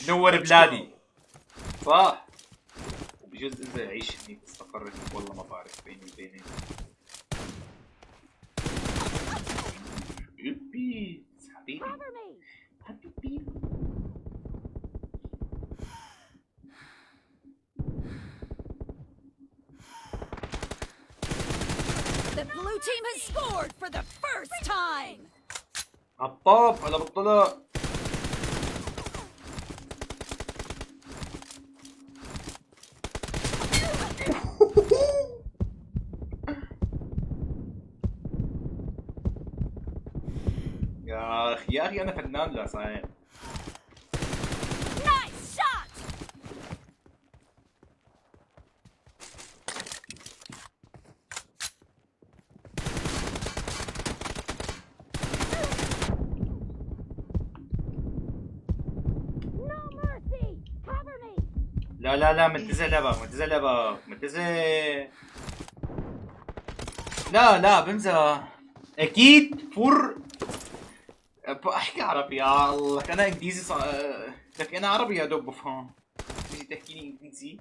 بنور بلادي صح. وبجوز انت عيش هنيك استقرت والله ما بعرف بيني وبينك. حبيبي حبيبي. The blue team has scored for the first time. عطاب على بطلة. يا اخي انا فنان لا صحيح. Nice shot. No mercy. Cover me. لا متزه لبا متزه. لا بمزح اكيد فور. احكي عربي يا الله. انا انجليزي لك انا عربي يا دوب بفهم. تيجي تحكي لي انجليزي.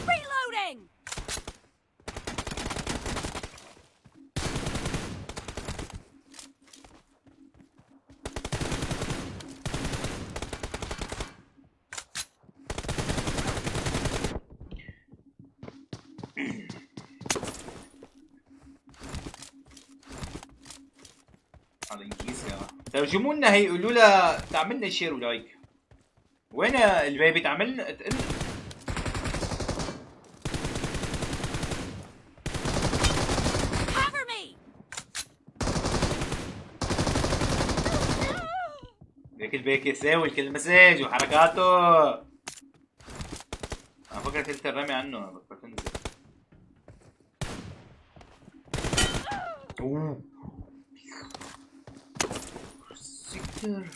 Reloading. على انجليزي ترجموا لنا هي. قولوا لها تعملنا شير ولايك. وين البيبي تعملنا Cover me. البيك يساوي كل مساج وحركاته. انا فكرت قلت الرمي عنه بطل تنزل. اوه سكتر.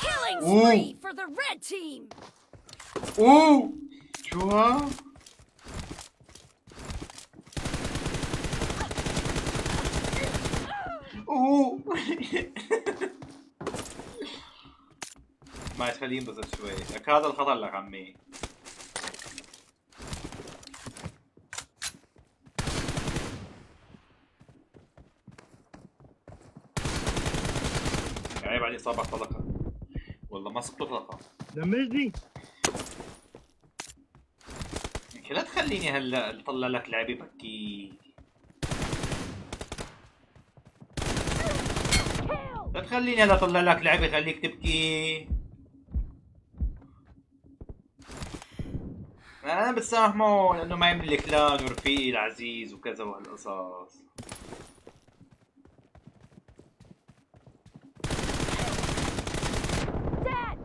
Killing spree for the red team. اوه شو ها؟ اوه ما تخليه ينبسط شوي، لك هذا الخطر لك عمي. عيب عليه صابع طلقة، والله ما صبت طلقة. دمجني. لا تخليني هلا اطلع لك لعبة بكي. لا تخليني هلا اطلع لك لعبة خليك تبكي. انا بتسامحه لانه ما يعمل لي كلان ورفيقي العزيز وكذا وهالقصص.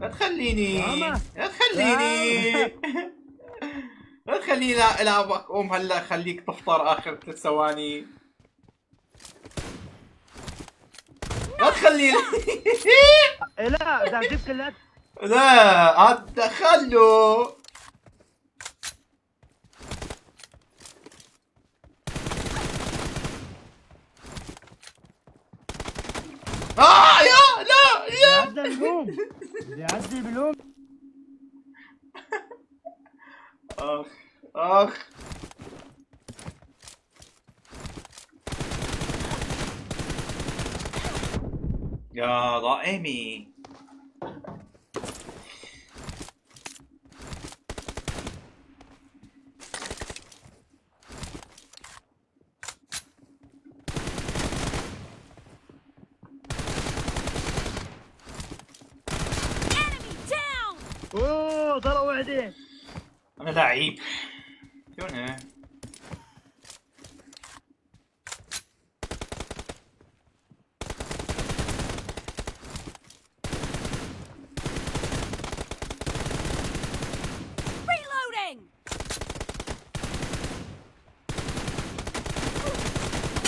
لا تخليني لا تخليني لا تخليني العبك قوم هلا خليك تفطر اخر 3 ثواني. لا تخليني لا ده جبت لك. لا اتدخله. يا لا يا عدى البوم. بيعدي بلوم. اخ اخ يا ضائمي. اوه طلع وحده. انا لعيب شلون Reloading!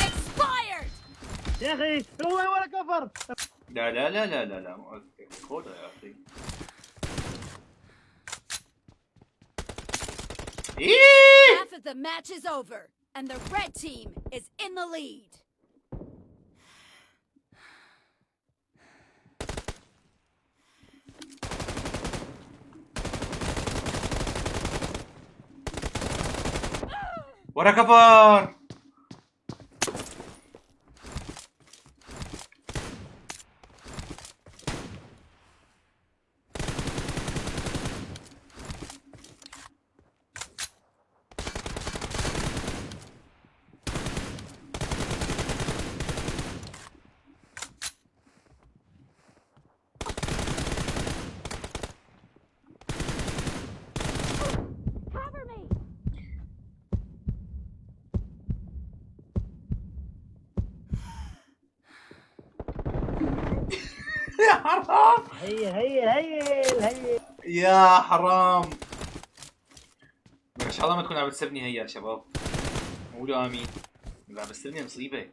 Expired! يا اخي هو ولا كفر. لا لا لا لا لا لا خذها يا اخي. Half of the match is over, and the red team is in the lead. ورا كفر. Cover me! يا حرام هي يا حرام. ان شاء الله ما تكون عم بتسبني هي يا شباب. قولوا امين. اذا عم بتسبني مصيبه.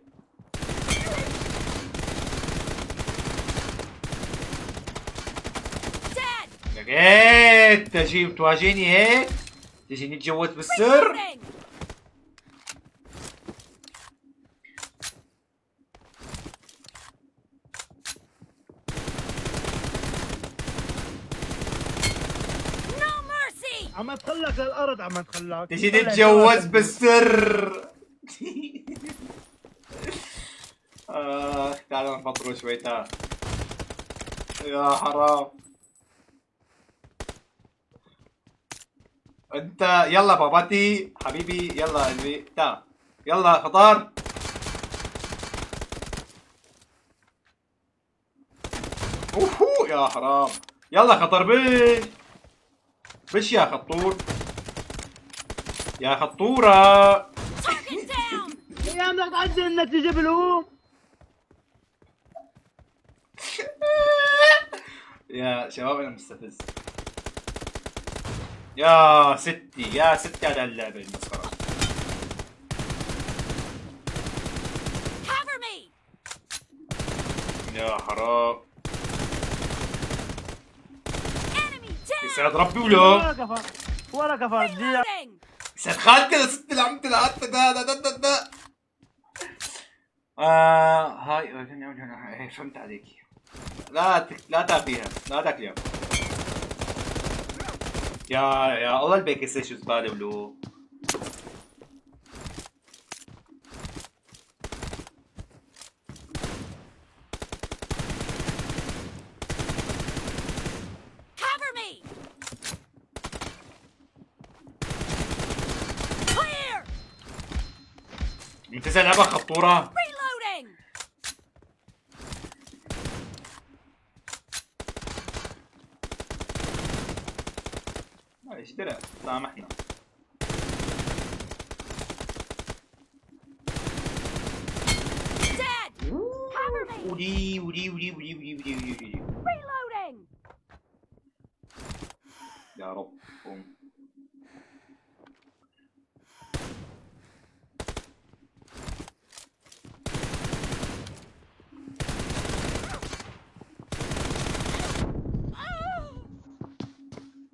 لقيت تجي تواجهني هيك تجي نتجوز بالسر. Reloading! No mercy! عم اتخلك للارض عم اتخلك. تجي نتجوز بالسر. تعالوا نفطروا شوي تعال. يا حرام. انت يلا باباتي حبيبي يلا قلبي تعال يلا فطار. اوهو يا حرام. يلا خطر بش يا خطور يا خطورة. Target down! يا بدك تعدي النتيجه بالهوم. يا شباب انا مستفز. يا ستي يا ستي على اللعبة المسخرة. Cover me! يا حرام. Enemy down! يسعد ربي ولا ولا كفر ولا كفر. Reloading! يسعد خالك يا ستي اللي عم تلعب ده. هاي فهمت عليكي. لا تاكليها، لا تاكليها. يا الله البلاي ستيشن زباله ولو. Cover me! Clear! انت لعبة خطورة. Reloading! معلش درع سامحنا. Dead! Cover me! ودي. Reloading! يا رب قوم.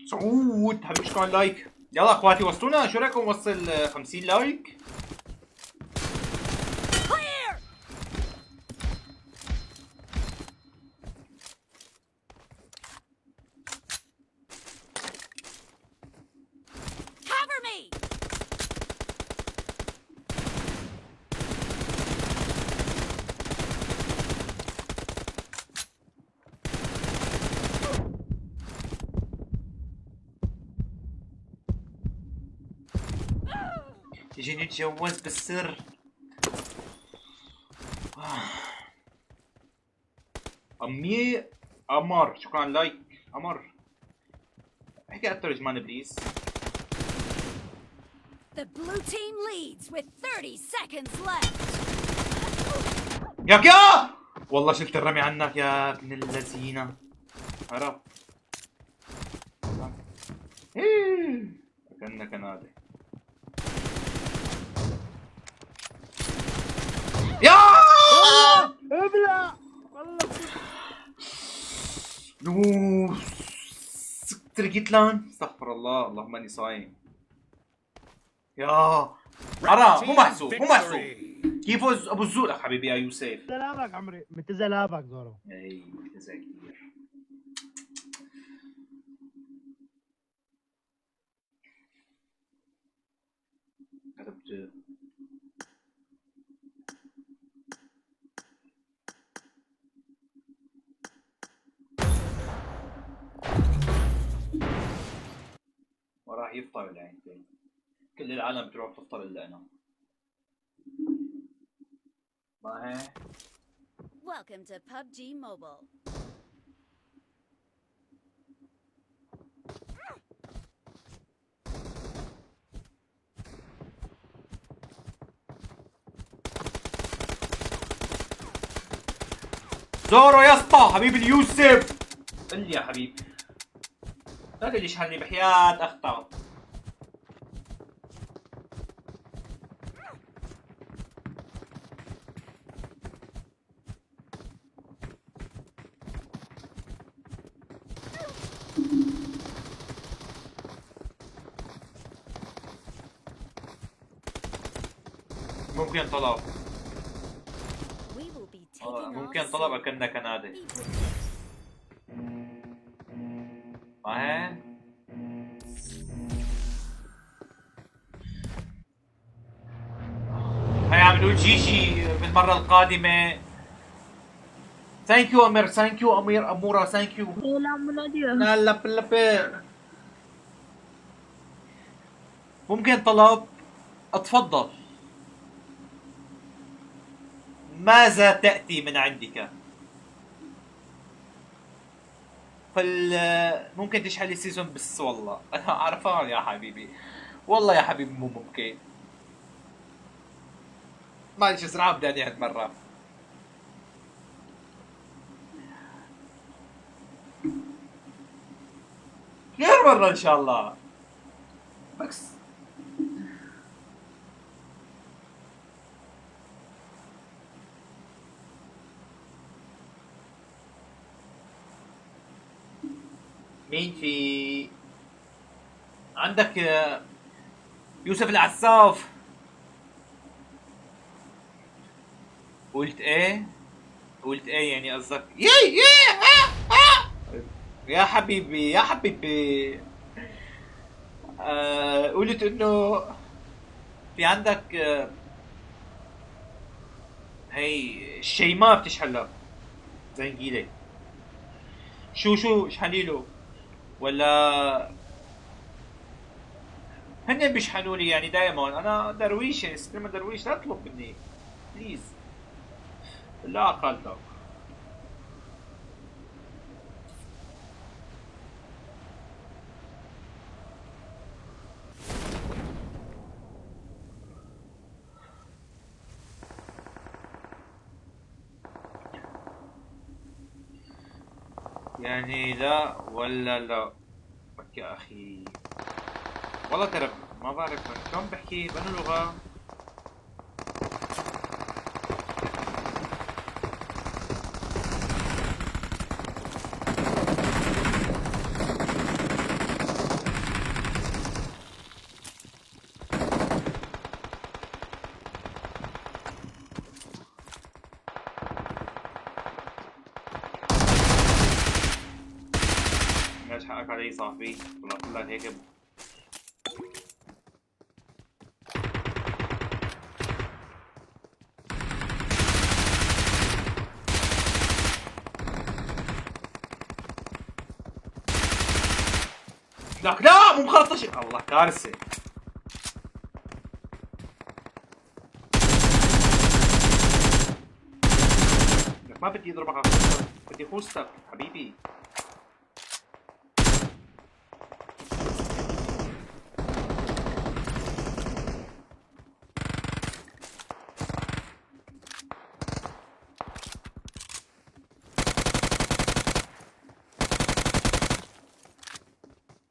سعود حبيبي شكرا لايك. يلا اخواتي وصلونا، شو رايكم نوصل 50 لايك؟ Clear! Cover me! تيجي نتجوز بالسر. أمي قمر شكرا لايك. قمر احكي على الترجمان بليز. The blue team leads with 30 seconds left. يا والله شلت الرمي عنك يا ابن اللذينة. هرب. كأنك نادي. يا ابلع والله. نو سكتر لان. استغفر الله، اللهم اني صايم. يا حرام، مو محسوب مو محسوب. كيف ابو الزول حبيبي يا يوسف. زلابك عمري متزلابك زورو. اي متزا كثير. كتبت وراح يفطر العينتين. كل العالم بتروح تفطر الا انا. ما هي؟ Welcome to PUBG Mobile. زورو يا اسطى حبيبي اليوسف. قل لي يا حبيبي. لا تقول لي اشحنني بحياة اخطا. ممكن طلب. We will be taking ممكن off طلب soon. اكلنا كنادي. Be prepared. ما هي؟ هيا عملوا جيجي بالمرة القادمة. ثانك يو امير، ثانك يو امير امورة، ثانك يو. لا لا ممكن طلب؟ اتفضل. ماذا تأتي من عندك؟ ممكن تشحن لي سيزون بس والله. انا عرفان يا حبيبي، والله يا حبيبي مو ممكن. معلش اسرع بداني هالمرة. غير مرة ان شاء الله. بس مين في عندك؟ يوسف العساف. قلت ايه؟ قلت ايه يعني قصدك؟ يا حبيبي يا حبيبي. قلت انه في عندك هي الشيماء بتشحلها زنقيلة. شو اشحني له ولا هن بيشحنوا لي يعني دائما. انا درويش يعني ستريم درويش، لا تطلب مني بليز. لا خالتك. يعني لا ولا لا يا اخي. والله ترى ما بعرف شلون بحكي بأنه لغة. ليش حقك علي صاحبي؟ والله كلها هيك. لك لا مو مخلص شيء. الله كارثة. لك ما بدي اضربك على خوستك، بدي خوستك حبيبي.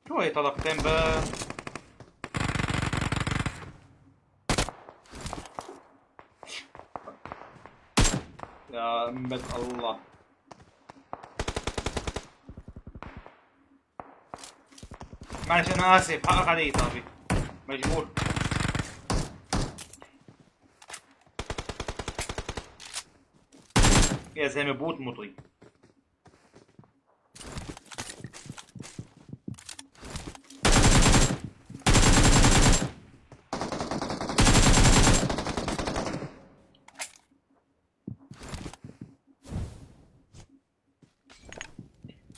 شو هي طلقتين بس؟ يا أمة الله. معلش أنا آسف، حقك علي طابي، مجبور. يا زلمة بوت مطي.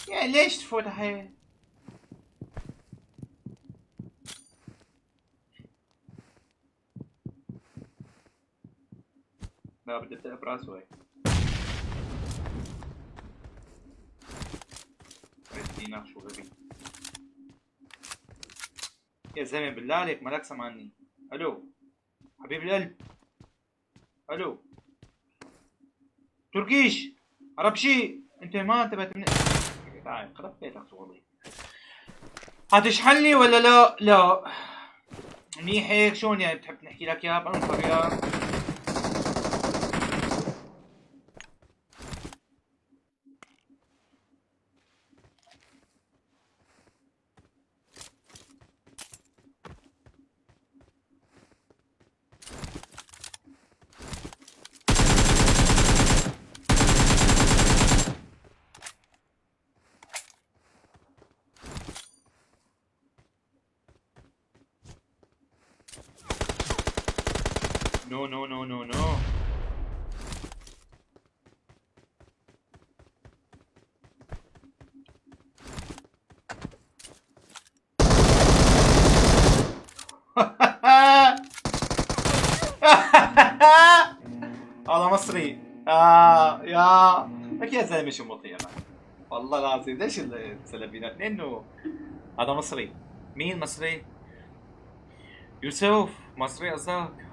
يا ليش تفوت هاي؟ لا بدي ابدأ براسه هيك. دينا شو غبي. يا زلمة بالله عليك مالك سامعني؟ الو حبيب القلب. الو تركيش عربشي، انت ما انتبهت من تعال خرب بيتك والله. هتشحن لي ولا لا؟ لا منيح هيك. شلون يعني بتحب نحكي لك اياها بأنهي طريقة؟ No, no, no, no, no. هذا مصري. يا لك يا زلمه شو مطيع والله العظيم. ليش السلبيات لانه هذا مصري. مين مصري؟ يوسف مصري قصدك؟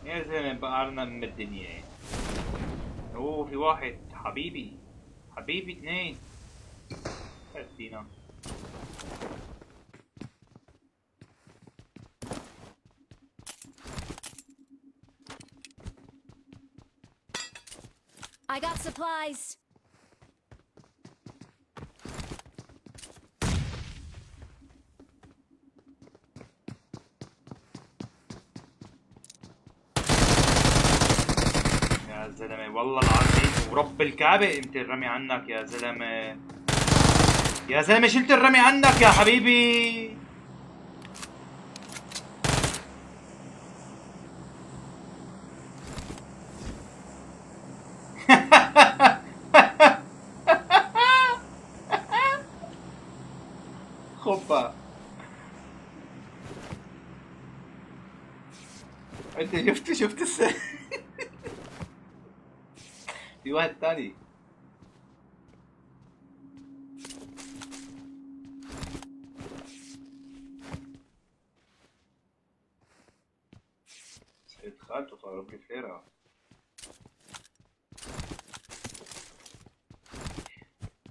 يا زلمه بقعنا من الدنيا. اوه في واحد حبيبي حبيبي اثنين. ادينا I got supplies. زلمه والله العظيم ورب الكعبه انت الرمي عنك يا زلمه. يا زلمه شلت الرمي عنك يا حبيبي. خبا انت شفت في واحد تاني. سيد خالته طالب لي فليرة.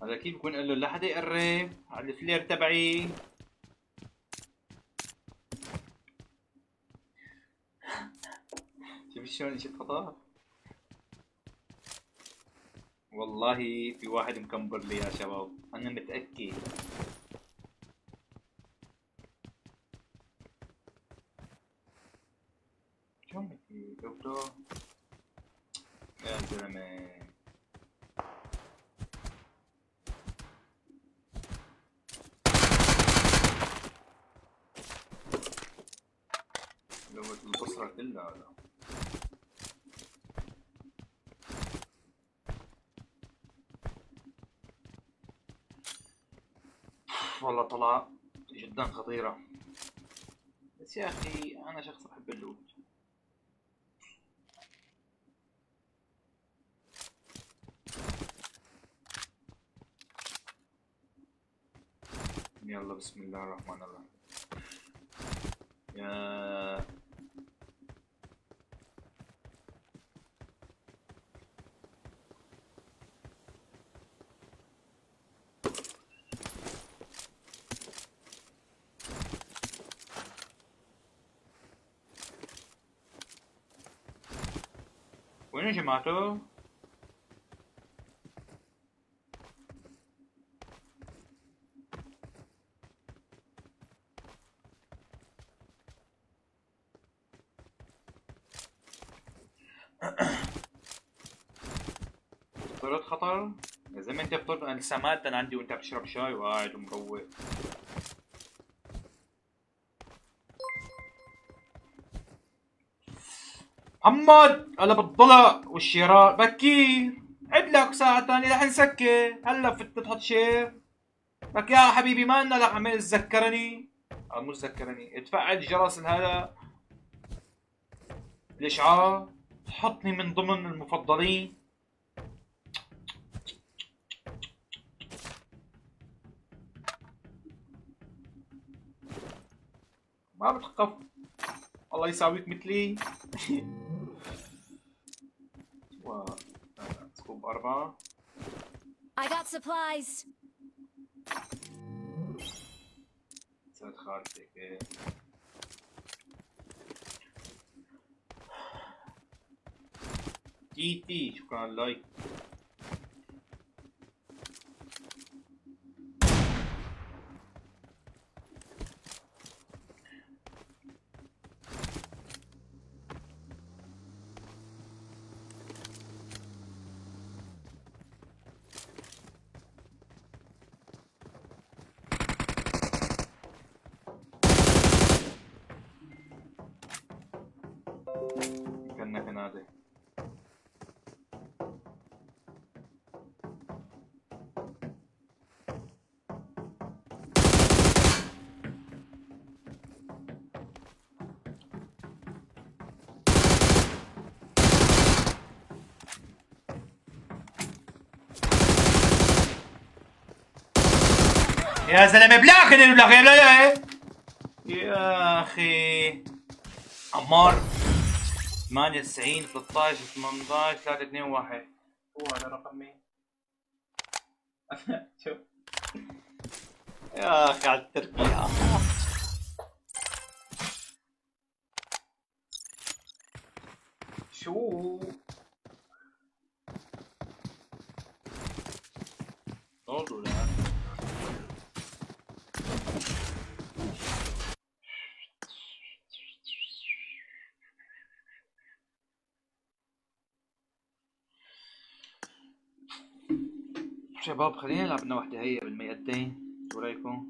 هذا كيف بكون قال له لا حدا يقرب على الفلير تبعي. شوف شلون شفت خطأ. والله في واحد مكمبر لي يا شباب انا متأكد. شو بدي دكتور يا زلمة. لو البصرة كلها هذا. والله طلع جدا خطيرة. بس يا اخي انا شخص بحب اللوت. يلا بسم الله الرحمن الرحيم. يا وين يا جماعته؟ فطرت خطر؟ يا زلمة انت فطرت. انا لسه مات انا عندي وانت بتشرب شاي وقاعد ومروق. محمد هلا بالضلع والشراء بكير. عد لك ساعة ثانية رح نسكر. هلا فت تحط شير لك يا حبيبي ما لنا لك عمال تذكرني. مو تذكرني تفعل جرس هذا الاشعار تحطني من ضمن المفضلين. ما بتخف الله يساويك مثلي. سكوب 4. I got supplies. سعد خالتك تي شكرا على اللايك. كنا في نادي. يا زلمه بلا خلينا بلا خير يا اخي. عمار 98 13 18 3 2 1 هو هذا رقمي. شوف يا اخي على التركية. شو برضو لا شباب خلينا نلعب لنا وحده هي بالمئتين، شو رايكم؟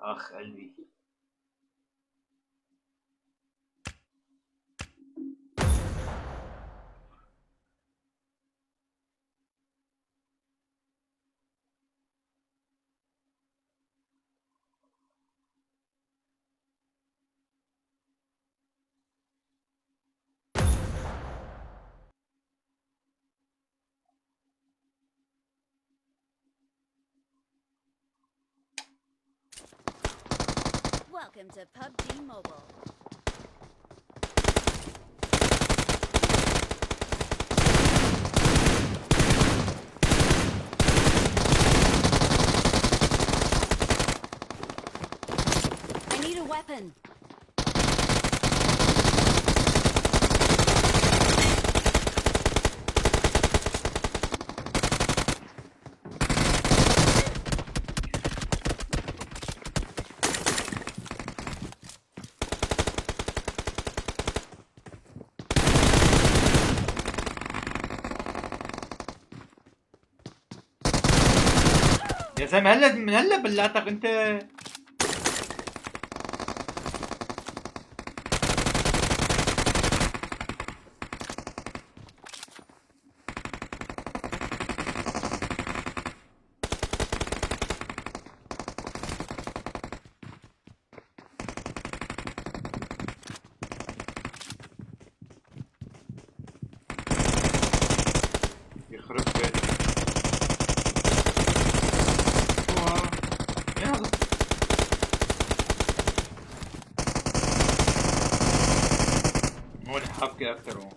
اخ قلبي. Welcome to PUBG Mobile. I need a weapon. يا زلمه هلا من هلا بلعتك انت. يخرب بيتك. يلا هون حبكي اكثر هون.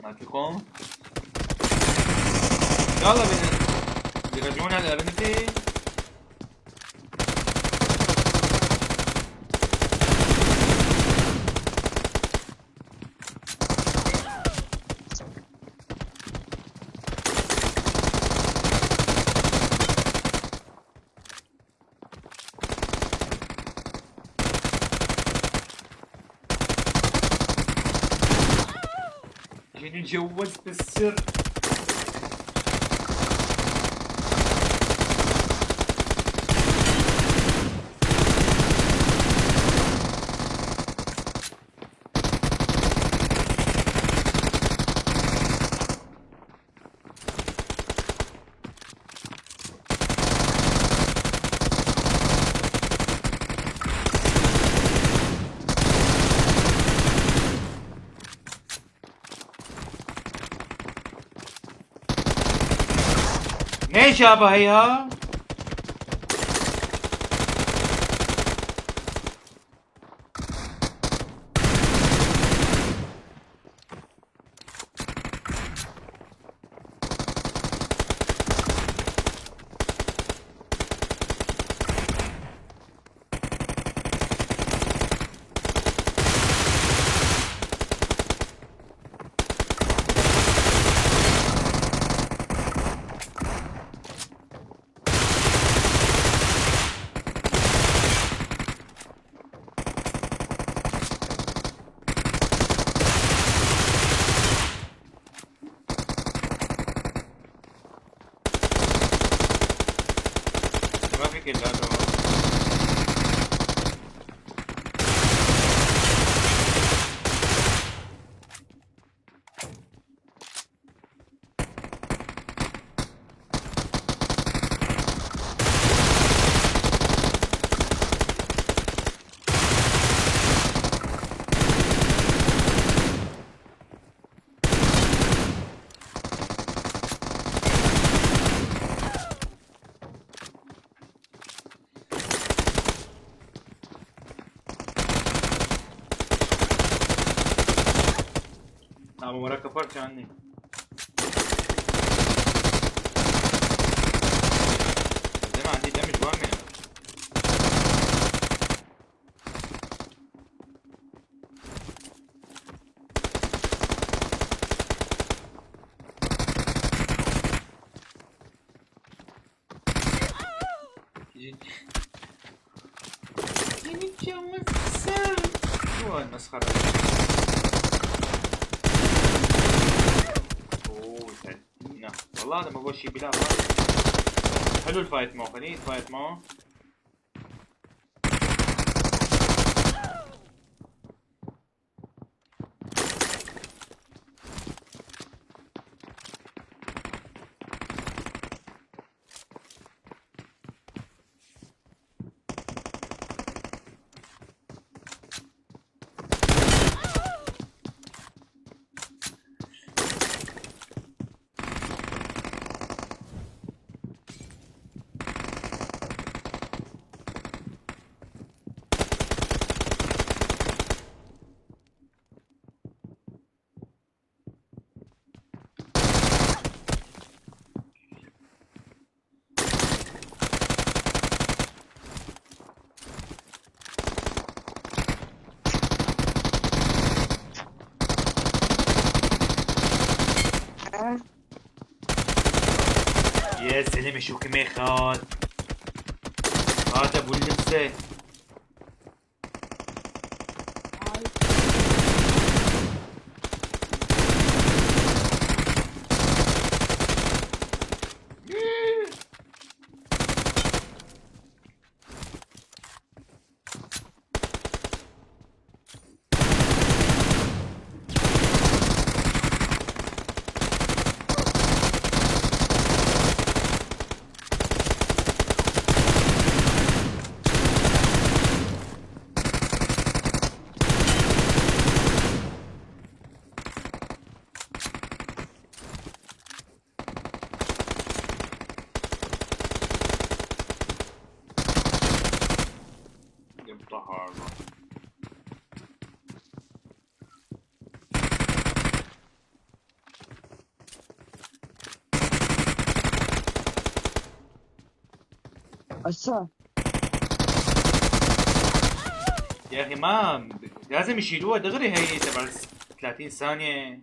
مالكم يلا بيرجعونا على بنتي. نتجوز بالسر. ايش يابا هيها؟ ما في كلات هون. ابو مرة كفرت عني. زي ما عندي دمج وامن. شو هالمسخرة؟ اوه تدينا والله هذا ما بقول شي بلا حلو الفايت معه، خليني نتفايت معه. يا زلمة شو كمان خاد هذا ابو اللبسة. يا اخي ما لازم يشيلوها دغري هي تبع 30 ثانية.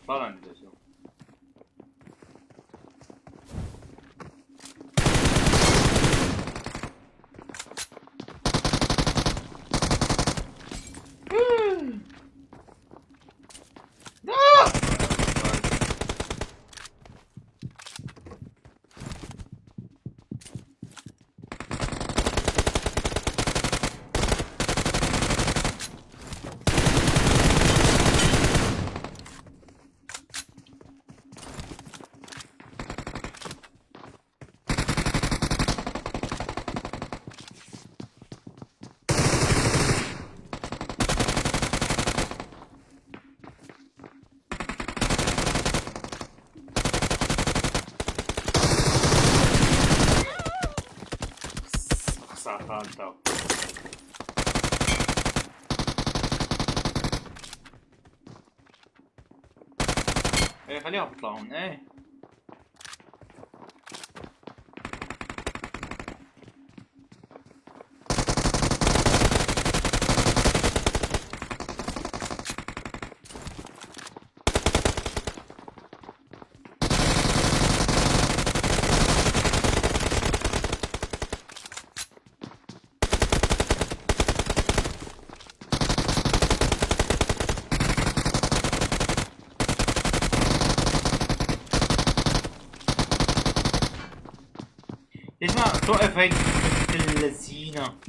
طبعا بدي خالته. ايه خليهم يطلعون. ايه ليش ما توقف هيدي اللذينة؟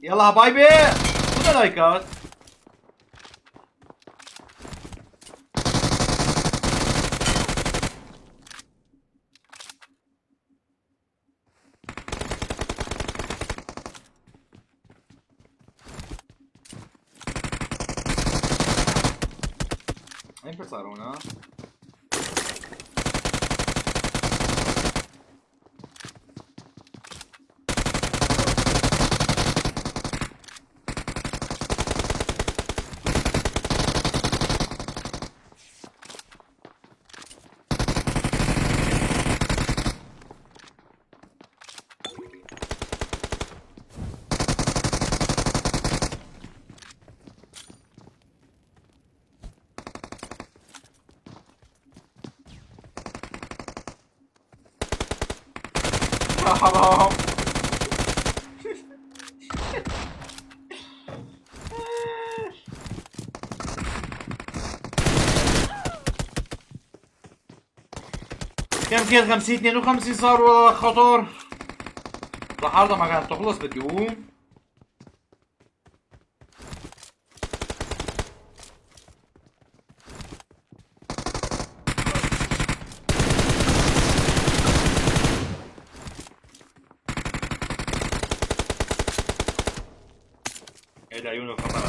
يلا حبايبي خذوا لايكات. اين صار هنا؟ حرام. كم كيل؟ 50 52 صار والله خطر. الحرب ما كانت تخلص بدي اقوم. ايه العيون الخطرة.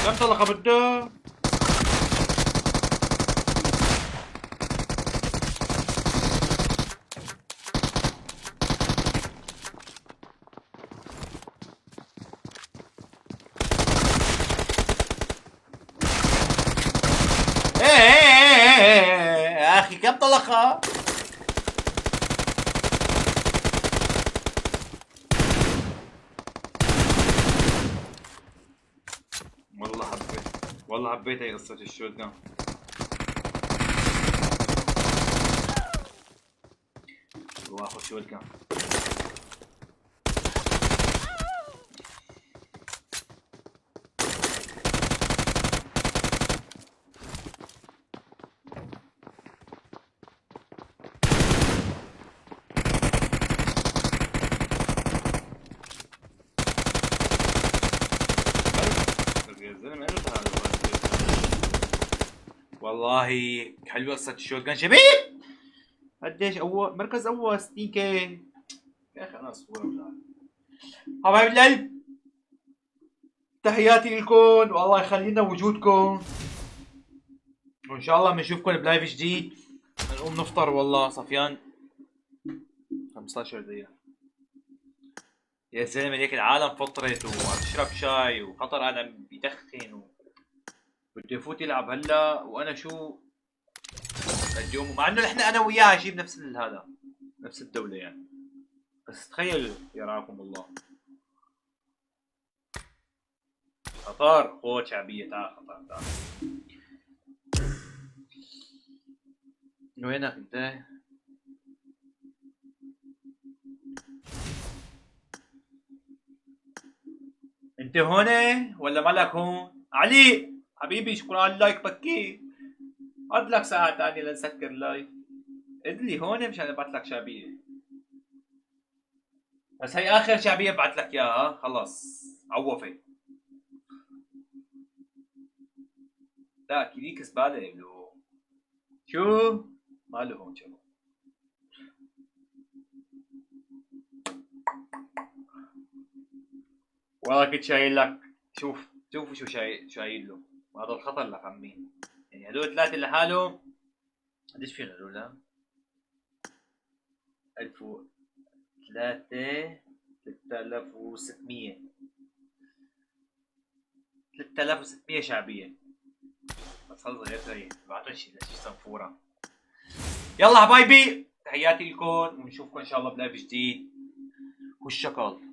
كم طلقة بده؟ يا اخي كم طلقة؟ والله حبيت هي قصة الشوت جان. واخذ شوت جان. والله حلوة قصة الشوت جان شبيب. قديش اول مركز اول 60 كي يا اخي. انا صورة حبايب القلب، تحياتي لكم والله يخلينا وجودكم، وان شاء الله بنشوفكم بلايف جديد. نقوم نفطر والله صفيان 15 دقيقة. يا زلمة هيك العالم فطرت وعم تشرب شاي وخطر قاعد عم بيدخن بده يفوت يلعب هلا، وانا شو اليوم مع انه احنا انا وياه عايشين بنفس هذا نفس الدولة يعني، بس تخيلوا يرعاكم الله. خطر قوة شعبية. تعال خطر تعال. وينك انت؟ انت هون ولا مالك هون؟ علي حبيبي شكرا على اللايك بكي. قعد لك ساعة تانية لنسكر اللايف. ادلي هون مشان ابعث لك شعبية، بس هي اخر شعبية بعت لك اياها خلص عوفي. لا كليك زبالة لو شو ماله هون شو. والله كنت شايل لك شوفوا شو شايل له. هذا الخطر لك عمي. يعني هدول ثلاثة لحالهم قديش فينا هدول؟ 3600 3600 شعبية. بس خلص غير تريح بعطوا شي صنفورة. يلا حبايبي تحياتي لكم ونشوفكم ان شاء الله بلايف جديد. والشكل